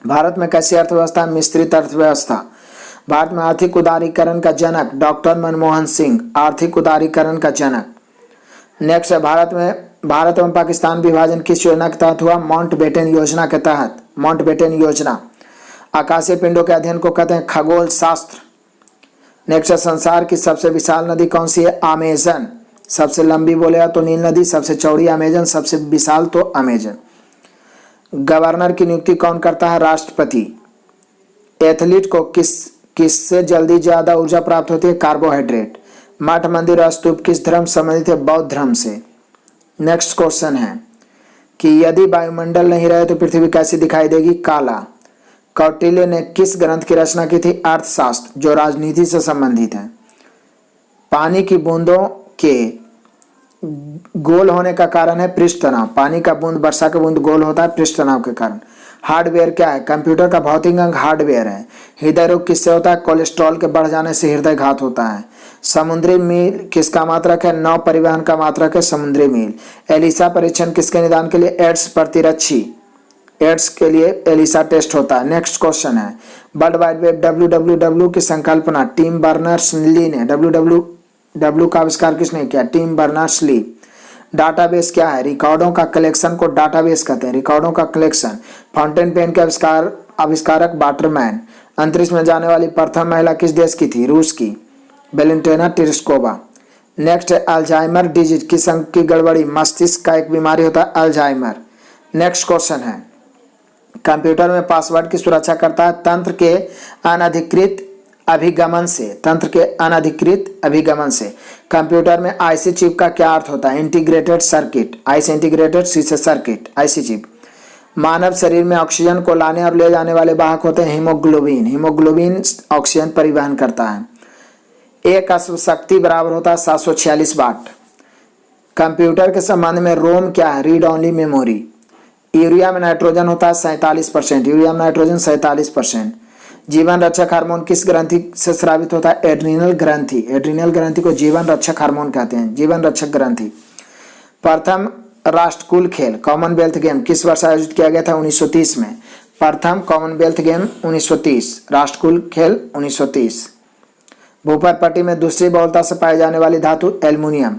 Speaker 1: भारत में कैसी अर्थव्यवस्था? मिश्रित अर्थव्यवस्था। भारत में आर्थिक उदारीकरण का जनक डॉक्टर मनमोहन सिंह, आर्थिक उदारीकरण का जनक। नेक्स्ट है, भारत एवं पाकिस्तान विभाजन किस योजना के तहत हुआ? माउंटबेटन योजना के तहत। माउंटबेटन योजना। आकाशीय पिंडों के अध्ययन को कहते हैं खगोल शास्त्र। नेक्स्ट है, संसार की सबसे विशाल नदी कौन सी है? अमेजन। सबसे लंबी बोलेगा तो नील नदी, सबसे चौड़ी अमेजन, सबसे विशाल तो अमेजन। गवर्नर की नियुक्ति कौन करता है? राष्ट्रपति। एथलीट को किससे जल्दी ज्यादा ऊर्जा प्राप्त होती है? कार्बोहाइड्रेट। मठ मंदिर और स्तूप किस धर्म से संबंधित है? बौद्ध धर्म से। नेक्स्ट क्वेश्चन है कि यदि वायुमंडल नहीं रहे तो पृथ्वी कैसी दिखाई देगी? काला। कौटिल्य ने किस ग्रंथ की रचना की थी? अर्थशास्त्र, जो राजनीति से संबंधित है। पानी की बूंदों के गोल होने का कारण है पृष्ठ तनाव। पानी का बूंद, वर्षा का बूंद गोल होता है पृष्ठ तनाव के कारण। हार्डवेयर क्या है? कंप्यूटर का भौतिक अंग हार्डवेयर है। हृदय रोग किससे होता है? कोलेस्ट्रॉल के बढ़ जाने से हृदय घात होता है। समुद्री मील किसका मात्रक है? नौ परिवहन का मात्रक है समुद्री मील। एलिसा परीक्षण किसके निदान के लिए? एड्स प्रतिरक्षी। एड्स के लिए एलिसा टेस्ट होता है। नेक्स्ट क्वेश्चन है, वर्ल्ड वाइड वेब WWW की संकल्पना टिम बर्नर्स-ली ने, WWW का आविष्कार किसने किया? Tim Berners-Lee. डाटाबेस क्या है? रिकॉर्डों का कलेक्शन को डाटाबेस कहते हैं, रिकॉर्डों का कलेक्शन। फाउंटेन पेन के आविष्कारक वाटरमैन। अंतरिक्ष में जाने वाली प्रथम महिला किस देश की थी? रूस की, वेलेंटिना तेरेस्कोवा। नेक्स्ट है, अल्जाइमर डिजीज किस अंग की गड़बड़ी? मस्तिष्क का एक बीमारी होता है अल्जाइमर। नेक्स्ट क्वेश्चन है, कंप्यूटर में पासवर्ड की सुरक्षा करता है तंत्र के अनधिकृत अभिगमन से। तंत्र के अनधिकृत अभिगमन से। कंप्यूटर में आईसी चिप का क्या अर्थ होता है? Integrated circuit. आईसी इंटीग्रेटेड सी से सर्किट, आईसी चिप। मानव शरीर में ऑक्सीजन को लाने और ले जाने वाले वाहक होते हैं हीमोग्लोबिन। हीमोग्लोबिन ऑक्सीजन परिवहन करता है। एक अश्व शक्ति बराबर होता है 746 वाट। कंप्यूटर के संबंध में रोम क्या है? Read only memory. यूरिया में नाइट्रोजन होता है 47%। यूरिया में नाइट्रोजन 47%। जीवन रक्षक हार्मोन किस ग्रंथि से स्रावित होता है? एड्रीनल ग्रंथि। एड्रीनल ग्रंथि को जीवन रक्षक हार्मोन कहते हैं, जीवन रक्षक ग्रंथि। प्रथम राष्ट्रकुल खेल कॉमनवेल्थ गेम किस वर्ष आयोजित किया गया था? 1930 में। प्रथम कॉमनवेल्थ गेम 1930, राष्ट्रकुल खेल 1930। भूपर पट्टी में दूसरी बहुलता से पाई जाने वाली धातु एल्युमिनियम।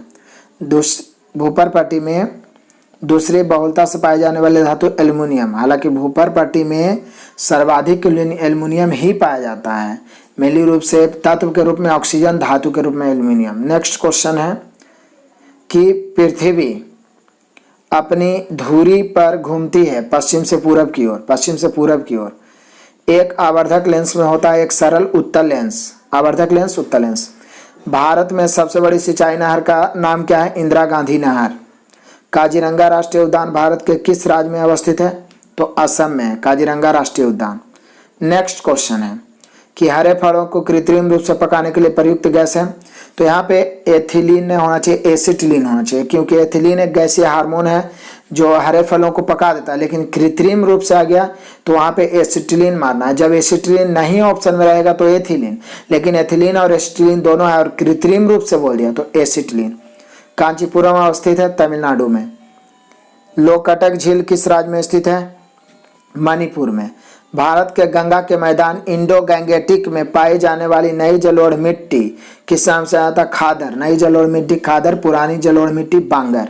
Speaker 1: भूपर पट्टी में दूसरी बहुलता से पाए जाने वाले धातु एल्युमिनियम। हालांकि भूपर पट्टी में सर्वाधिक एल्युमिनियम ही पाया जाता है, मेली रूप से तत्व के रूप में ऑक्सीजन, धातु के रूप में एल्युमिनियम। नेक्स्ट क्वेश्चन है कि पृथ्वी अपनी धुरी पर घूमती है पश्चिम से पूरब की ओर। पश्चिम से पूरब की ओर। एक आवर्धक लेंस में होता है एक सरल उत्तल लेंस। आवर्धक लेंस, उत्तल लेंस। भारत में सबसे बड़ी सिंचाई नहर का नाम क्या है? इंदिरा गांधी नहर। काजीरंगा राष्ट्रीय उद्यान भारत के किस राज्य में अवस्थित है? तो असम में है काजीरंगा राष्ट्रीय उद्यान। नेक्स्ट क्वेश्चन है कि हरे फलों को कृत्रिम रूप से पकाने के लिए प्रयुक्त गैस है। तो यहाँ पे एथिलीन नहीं होना चाहिए, एसिटिलीन होना चाहिए, क्योंकि एथिलीन एक गैसीय हार्मोन है जो हरे फलों को पका देता है। लेकिन कृत्रिम रूप से आ गया तो वहाँ पे एसिटिलीन मारना है। जब एसिटिलीन नहीं ऑप्शन में रहेगा तो एथिलीन, लेकिन एथिलीन और एसिटिलीन दोनों है और कृत्रिम रूप से बोल दिया तो एसिटिलीन। कांचीपुरम अवस्थित है तमिलनाडु में। लोकटक झील किस राज्य में स्थित है? मणिपुर में। भारत के गंगा के मैदान इंडो गैंगेटिक में पाई जाने वाली नई जलोढ़ मिट्टी किस नाम से आता? खादर। नई जलोढ़ मिट्टी खादर, पुरानी जलोढ़ मिट्टी बांगर।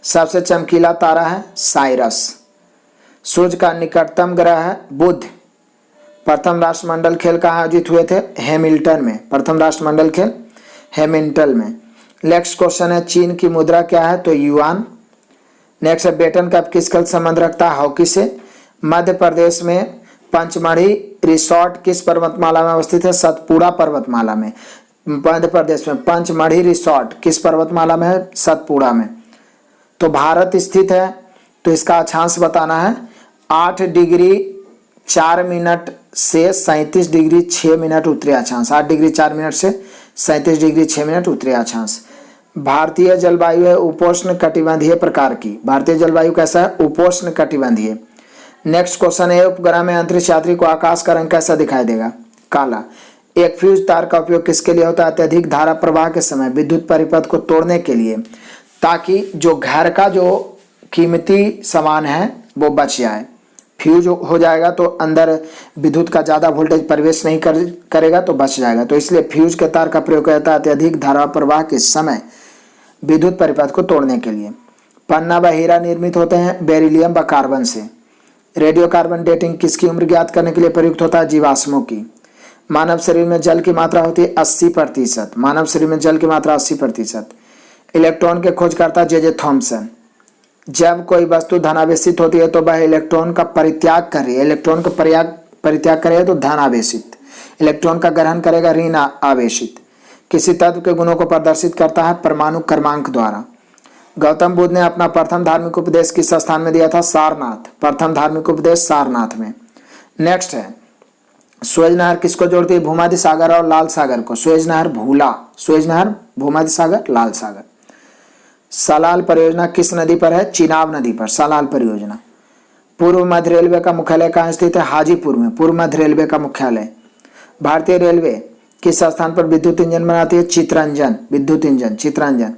Speaker 1: सबसे चमकीला तारा है साइरस। सूर्य का निकटतम ग्रह है बुध। प्रथम राष्ट्रमंडल खेल कहाँ आयोजित हुए थे? हैमिल्टन में। प्रथम राष्ट्रमंडल खेल हैमिल्टन में। नेक्स्ट क्वेश्चन है, चीन की मुद्रा क्या है? तो युआन। नेक्स्ट है, बेटन कप किस खेल संबंध रखता है? हॉकी से। मध्य प्रदेश में पंचमढ़ी रिसोर्ट किस पर्वतमाला में अवस्थित है? सतपुड़ा पर्वतमाला में। मध्य प्रदेश में पंचमढ़ी रिसोर्ट किस पर्वतमाला में है? सतपुड़ा में। तो भारत स्थित है तो इसका अक्षांश बताना है 8 डिग्री 4 मिनट से 37 डिग्री 6 मिनट उत्तरी अक्षांश। 8 डिग्री 4 मिनट से 37 डिग्री 6 मिनट उत्तरी अक्षांश। भारतीय जलवायु है उपोष्ण कटिबंधीय प्रकार की। भारतीय जलवायु कैसा है? उपोष्ण कटिबंधीय। नेक्स्ट क्वेश्चन है, उपग्रह में अंतरिक्ष यात्री को आकाश का रंग कैसा दिखाई देगा? काला। एक फ्यूज तार का उपयोग किसके लिए होता है? अत्यधिक धारा प्रवाह के समय विद्युत परिपथ को तोड़ने के लिए, ताकि जो घर का जो कीमती सामान है वो बच जाए। फ्यूज हो जाएगा तो अंदर विद्युत का ज़्यादा वोल्टेज प्रवेश नहीं करेगा तो बच जाएगा। तो इसलिए फ्यूज के तार का प्रयोग किया जाता है अत्यधिक धारा प्रवाह के समय विद्युत परिपथ को तोड़ने के लिए। पन्ना व हीरा निर्मित होते हैं बेरिलियम व कार्बन से। रेडियो कार्बन डेटिंग किसकी उम्र ज्ञात करने के लिए प्रयुक्त होता है? जीवाश्मों की। मानव शरीर में जल की मात्रा होती है 80%। मानव शरीर में जल की मात्रा 80%। इलेक्ट्रॉन के खोजकर्ता जे थॉमसन। जब कोई वस्तु धनावेशित होती है तो वह इलेक्ट्रॉन का परित्याग कर रही है, इलेक्ट्रॉन का परित्याग करेगा तो धनावेशित, इलेक्ट्रॉन का ग्रहण करेगा ऋण आवेशित। किसी तत्व के गुणों को प्रदर्शित करता है परमाणु क्रमांक द्वारा। गौतम बुद्ध ने अपना प्रथम धार्मिक उपदेश किस स्थान में दिया था? सारनाथ। प्रथम धार्मिक उपदेश सारनाथ में। नेक्स्ट है सुएज नहर किसको जोड़ती है? भूमध्य सागर और लाल सागर को। सुएज नहर भूमध्य सागर, लाल सागर। सलाल परियोजना किस नदी पर है? चिनाब नदी पर सलाल परियोजना। पूर्व मध्य रेलवे का मुख्यालय कहाँ स्थित है? हाजीपुर में पूर्व मध्य रेलवे का मुख्यालय। भारतीय रेलवे किस स्थान पर विद्युत इंजन बनाती है? चितरंजन, विद्युत इंजन चितरंजन।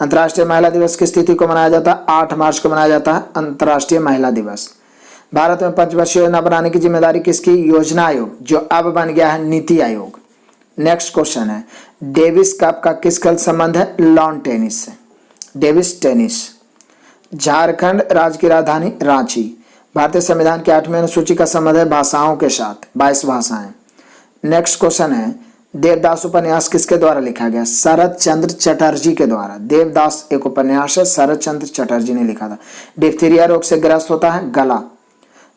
Speaker 1: अंतर्राष्ट्रीय महिला दिवस किस तिथि को मनाया जाता है? 8 मार्च को मनाया जाता है अंतर्राष्ट्रीय महिला दिवस। भारत में पंचवर्षीय योजना बनाने की जिम्मेदारी किसकी? योजना आयोग, जो अब बन गया है नीति आयोग। नेक्स्ट क्वेश्चन है डेविस कप का किस खेल संबंध है? लॉन टेनिस से, डेविस टेनिस। झारखंड राज्य की राजधानी रांची। भारतीय संविधान की 8वीं अनुसूची का संबंध है भाषाओं के साथ, 22 भाषाएं। नेक्स्ट क्वेश्चन है देवदास उपन्यास किसके द्वारा लिखा गया? शरद चंद्र चटर्जी के द्वारा। देवदास एक उपन्यास है, शरद चंद्र चटर्जी ने लिखा था। डिप्थीरिया रोग से ग्रस्त होता है गला।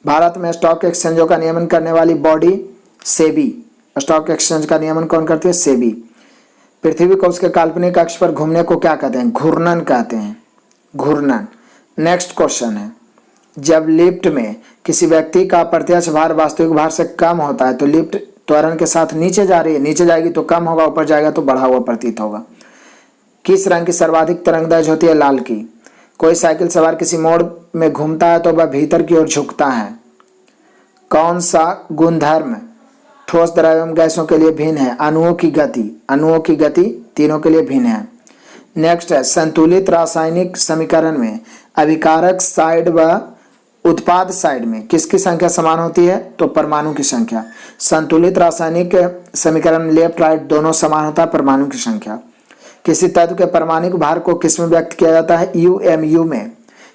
Speaker 1: भारत में स्टॉक एक्सचेंजों का नियमन करने वाली बॉडी सेबी। स्टॉक एक्सचेंज का नियमन कौन करती है? सेबी। पृथ्वी को उसके काल्पनिक अक्ष पर घूमने को क्या कहते हैं? घूर्णन कहते हैं, घूर्णन। नेक्स्ट क्वेश्चन है जब लिफ्ट में किसी व्यक्ति का प्रत्यक्ष भार वास्तविक भार से कम होता है तो लिफ्ट त्वरण के साथ नीचे जा रही है, नीचे जाएगी तो कम होगा, ऊपर जाएगा तो बढ़ा हुआ प्रतीत होगा। किस रंग की सर्वाधिक तरंगदैर्घ्य होती है? लाल की। कोई साइकिल सवार किसी मोड़ में घूमता है तो वह भीतर की ओर झुकता है। कौन सा गुणधर्म ठोस द्रव्य एवं गैसों के लिए भिन्न है? अणुओं की गति, अणुओं की गति तीनों के लिए भिन्न है। नेक्स्ट है संतुलित रासायनिक समीकरण में अभिकारक साइड व उत्पाद साइड में किसकी संख्या समान होती है? तो परमाणु की संख्या। संतुलित रासायनिक समीकरण में लेफ्ट राइट दोनों समान होता है परमाणु की संख्या। किसी तत्व के परमाणुक भार को किस में व्यक्त किया जाता है? UMU में।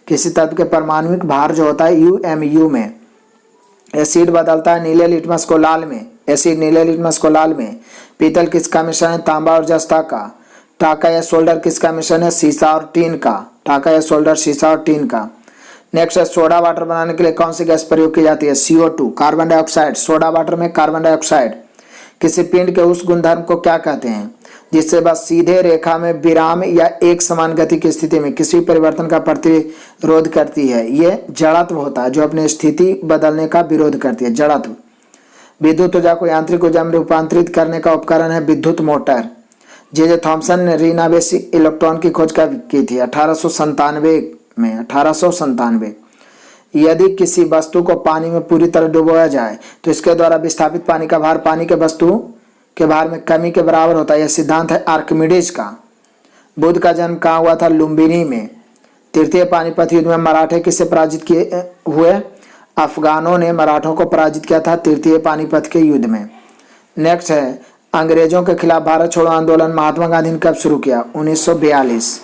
Speaker 1: किसी तत्व के परमाणुक भार जो होता है UMU में। एसिड बदलता है नीले लिटमस को लाल में, एसिड नीले लिटमस को लाल में। पीतल किसका मिश्रण है? तांबा और जस्ता का। टाका या सोल्डर किसका मिश्रण है? सीसा और टीन का। टाका या सोल्डर सीसा और टीन का। नेक्स्ट है सोडा वाटर बनाने के लिए कौन सी गैस प्रयोग की जाती है? CO2, carbon dioxide. Soda water में कार्बन डाइऑक्साइड। किसी पिंड के उस गुणधर्म को क्या कहते हैं जिससे बस सीधे रेखा में विराम या एक समान गति की स्थिति में किसी परिवर्तन का प्रतिरोध करती है? ये जड़त्व होता है, जो अपनी स्थिति बदलने का विरोध करती है, जड़त्व। विद्युत ऊर्जा को यांत्रिक ऊर्जा में रूपांतरित करने का उपकरण है विद्युत मोटर। जे थॉमसन ने ऋण आवेशित इलेक्ट्रॉन की खोज की थी 1897 में। यदि किसी वस्तु को पानी में पूरी तरह डुबोया जाए तो इसके द्वारा विस्थापित पानी का भार पानी के वस्तु के भार में कमी के बराबर होता है। यह सिद्धांत है आर्किमिडीज का। बुद्ध का जन्म कहाँ हुआ था? लुम्बिनी में। तृतीय पानीपत युद्ध में मराठे किससे पराजित किए हुए? अफगानों ने मराठों को पराजित किया था तृतीय पानीपत के युद्ध में। नेक्स्ट है अंग्रेजों के खिलाफ भारत छोड़ो आंदोलन महात्मा गांधी ने कब शुरू किया? 1942।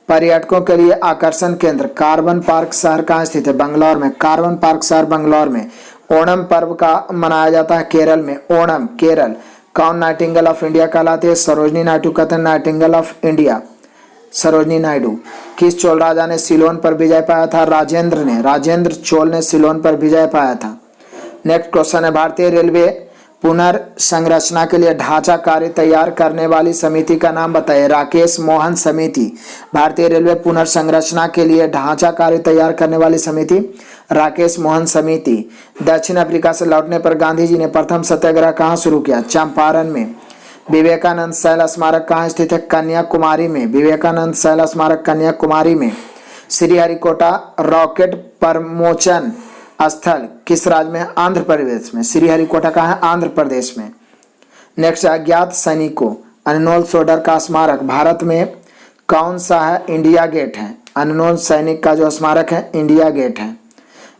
Speaker 1: पर्यटकों के लिए आकर्षण केंद्र कार्बन पार्क शहर कहाँ स्थित है? बंगलौर में। कार्बन पार्क शहर बंगलौर में। ओणम पर्व का मनाया जाता है केरल में। ओणम केरल। कौन नाइटिंगेल ऑफ इंडिया कहलाती है? सरोजनी नायडू कहते हैं Nightingale of India, Sarojini Naidu. किस चोल राजा ने सिलोन पर विजय पाया था? राजेंद्र ने, राजेंद्र चोल ने सिलोन पर विजय पाया था। नेक्स्ट क्वेश्चन है भारतीय रेलवे पुनर्संरचना के लिए ढांचा कार्य तैयार करने वाली समिति का नाम बताइए। राकेश मोहन समिति। भारतीय रेलवे पुनर्संरचना के लिए ढांचा कार्य तैयार करने वाली समिति राकेश मोहन समिति। दक्षिण अफ्रीका से लौटने पर गांधी जी ने प्रथम सत्याग्रह कहाँ शुरू किया? चंपारण में। विवेकानंद शैल स्मारक कहाँ स्थित है? कन्याकुमारी में। विवेकानंद शैल स्मारक कन्याकुमारी में। श्रीहरिकोटा रॉकेट प्रमोचन स्थल किस राज्य में? आंध्र प्रदेश में। श्रीहरिकोटा कहाँ है? आंध्र प्रदेश में। नेक्स्ट अज्ञात सैनिकों अनमोल सोडर का स्मारक भारत में कौन सा है? इंडिया गेट है। अनमोल सैनिक का जो स्मारक है इंडिया गेट है।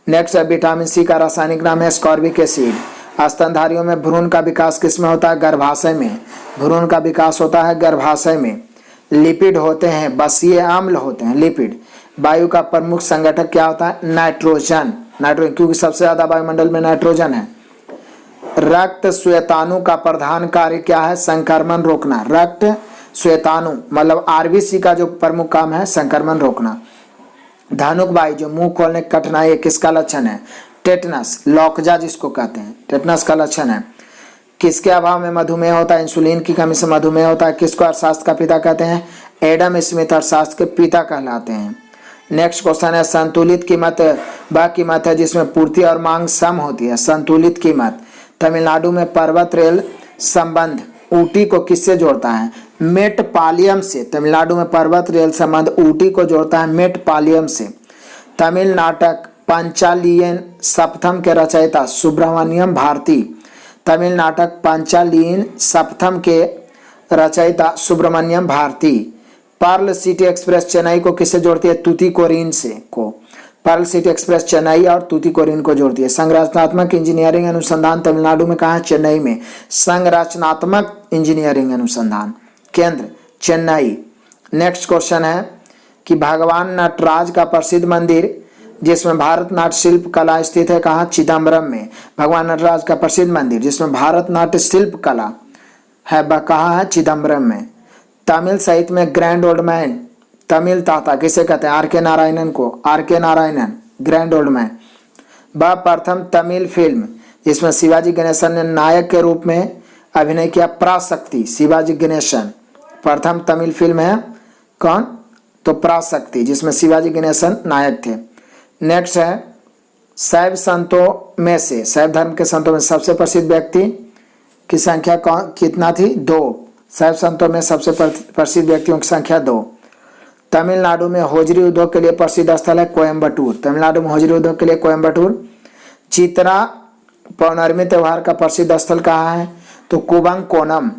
Speaker 1: नेक्स्ट है विटामिन सी का रासायनिक नाम है स्कॉर्बिक एसिड। स्तनधारियों में भ्रूण का विकास किस में होता है? गर्भाशय में। भ्रूण का विकास होता है गर्भाशय में। लिपिड होते हैं, बसीय अम्ल होते हैं लिपिड। वायु का प्रमुख संगठक क्या होता है? नाइट्रोजन। नाइट्रोजन, क्योंकि सबसे ज्यादा वायुमंडल में नाइट्रोजन है। रक्त श्वेताणु का प्रधान कार्य क्या है? संक्रमण रोकना। रक्त श्वेताणु मतलब आरबीसी का जो प्रमुख काम है संक्रमण रोकना। धानुक बाई जो मुंह खोलने की कठिनाई है, किसका लक्षण है? टेटनस, लौकजा जिसको कहते हैं, टेटनस का लक्षण है। किसके अभाव में मधुमेह होता है? इंसुलिन की कमी से मधुमेह होता है। किसको अर्थशास्त्र का पिता कहते हैं? एडम स्मिथ अर्थशास्त्र के पिता कहलाते हैं। नेक्स्ट क्वेश्चन है संतुलित कीमत वह कीमत है जिसमें पूर्ति और मांग सम होती है। संतुलित कीमत। तमिलनाडु में पर्वत रेल संबंध ऊटी को किससे जोड़ता है? मेटपालियम से। तमिलनाडु में पर्वत रेल संबंध ऊटी को जोड़ता है मेटपालियम से। तमिल नाटक पांचालियन सप्तम के रचयिता सुब्रमण्यम भारती। तमिल नाटक पांचालियन सप्तम के रचयिता Subramania Bharati. Pearl city express Chennai को किससे जोड़ती है? तूतीकोरिन से को। पर्ल सिटी एक्सप्रेस चेन्नई और तूतीकोरिन को जोड़ती है। संरचनात्मक इंजीनियरिंग अनुसंधान तमिलनाडु में कहाँ है? चेन्नई में। संरचनात्मक इंजीनियरिंग अनुसंधान केंद्र चेन्नई। नेक्स्ट क्वेश्चन है कि भगवान नटराज का प्रसिद्ध मंदिर जिसमें भारत नाट्य शिल्प कला स्थित है कहाँ? चिदम्बरम में। भगवान नटराज का प्रसिद्ध मंदिर जिसमें भारत नाट्य शिल्प कला है वह कहाँ है? चिदम्बरम में। तमिल साहित्य में ग्रैंड ओल्ड मैन तमिल ताता किसे कहते हैं? आर के नारायणन को। आर के नारायणन ग्रैंड ओल्ड मैन। वह प्रथम तमिल फिल्म जिसमें शिवाजी गणेशन ने नायक के रूप में अभिनय किया पराशक्ति। शिवाजी गणेशन प्रथम तमिल फिल्म है कौन? तो पराशक्ति जिसमें शिवाजी गणेशन नायक थे। नेक्स्ट है शैव संतों में से शैव धर्म के संतों में सबसे प्रसिद्ध व्यक्ति की संख्या कितना थी? 2। शैव संतों में सबसे प्रसिद्ध व्यक्तियों की संख्या 2। तमिलनाडु में होजरी उद्योग के लिए प्रसिद्ध स्थल है कोयम्बटूर। तमिलनाडु में होजरी उद्योग के लिए कोयम्बटूर। चित्रा पौर्णमी त्योहार का प्रसिद्ध स्थल कहाँ है? तो कुबंकोणम।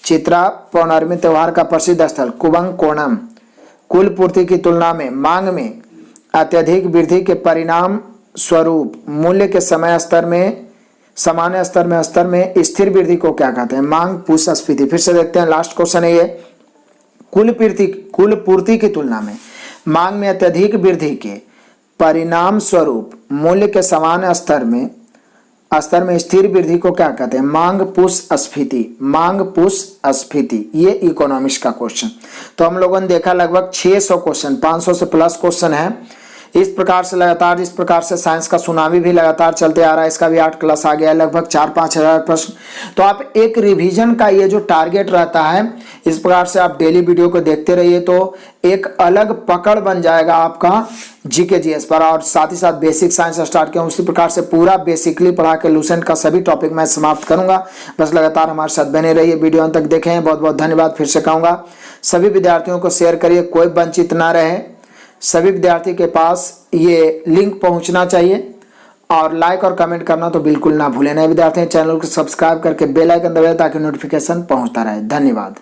Speaker 1: चित्रा पौर्णमी त्योहार का प्रसिद्ध स्थल कुबंकोणम। कुल पूर्ति की तुलना में मांग में अत्यधिक वृद्धि के परिणाम स्वरूप मूल्य के समय स्तर में सामान्य स्तर में स्थिर वृद्धि को क्या कहते हैं? मांग पुष्पस्फीति। फिर से देखते हैं लास्ट क्वेश्चन है ये। कुल पूर्ति की तुलना में मांग में अत्यधिक वृद्धि के परिणाम स्वरूप मूल्य के समान स्तर में स्थिर वृद्धि को क्या कहते हैं? मांग पुष्पस्फीति। मांग पुष्पस्फीति ये इकोनॉमिक्स का क्वेश्चन। तो हम लोगों ने देखा लगभग 600 क्वेश्चन, 500 से प्लस क्वेश्चन है। इस प्रकार से साइंस का सुनामी भी लगातार चलते आ रहा है। इसका भी 8 क्लास आ गया है, लगभग 4-5 हजार प्रश्न। तो आप एक रिवीजन का ये जो टारगेट रहता है इस प्रकार से आप डेली वीडियो को देखते रहिए तो एक अलग पकड़ बन जाएगा आपका जीके जीएस पर। और साथ ही साथ बेसिक साइंस स्टार्ट किया उसी प्रकार से पूरा बेसिकली पढ़ा के लूसेंट का सभी टॉपिक मैं समाप्त करूंगा। बस लगातार हमारे साथ बने रहिए, वीडियो अंत तक देखें। बहुत बहुत धन्यवाद। फिर से कहूँगा सभी विद्यार्थियों को शेयर करिए, कोई वंचित ना रहे। सभी विद्यार्थी के पास ये लिंक पहुंचना चाहिए और लाइक और कमेंट करना तो बिल्कुल ना भूलें। नए विद्यार्थी चैनल को सब्सक्राइब करके बेल आइकन दबाएं ताकि नोटिफिकेशन पहुंचता रहे। धन्यवाद।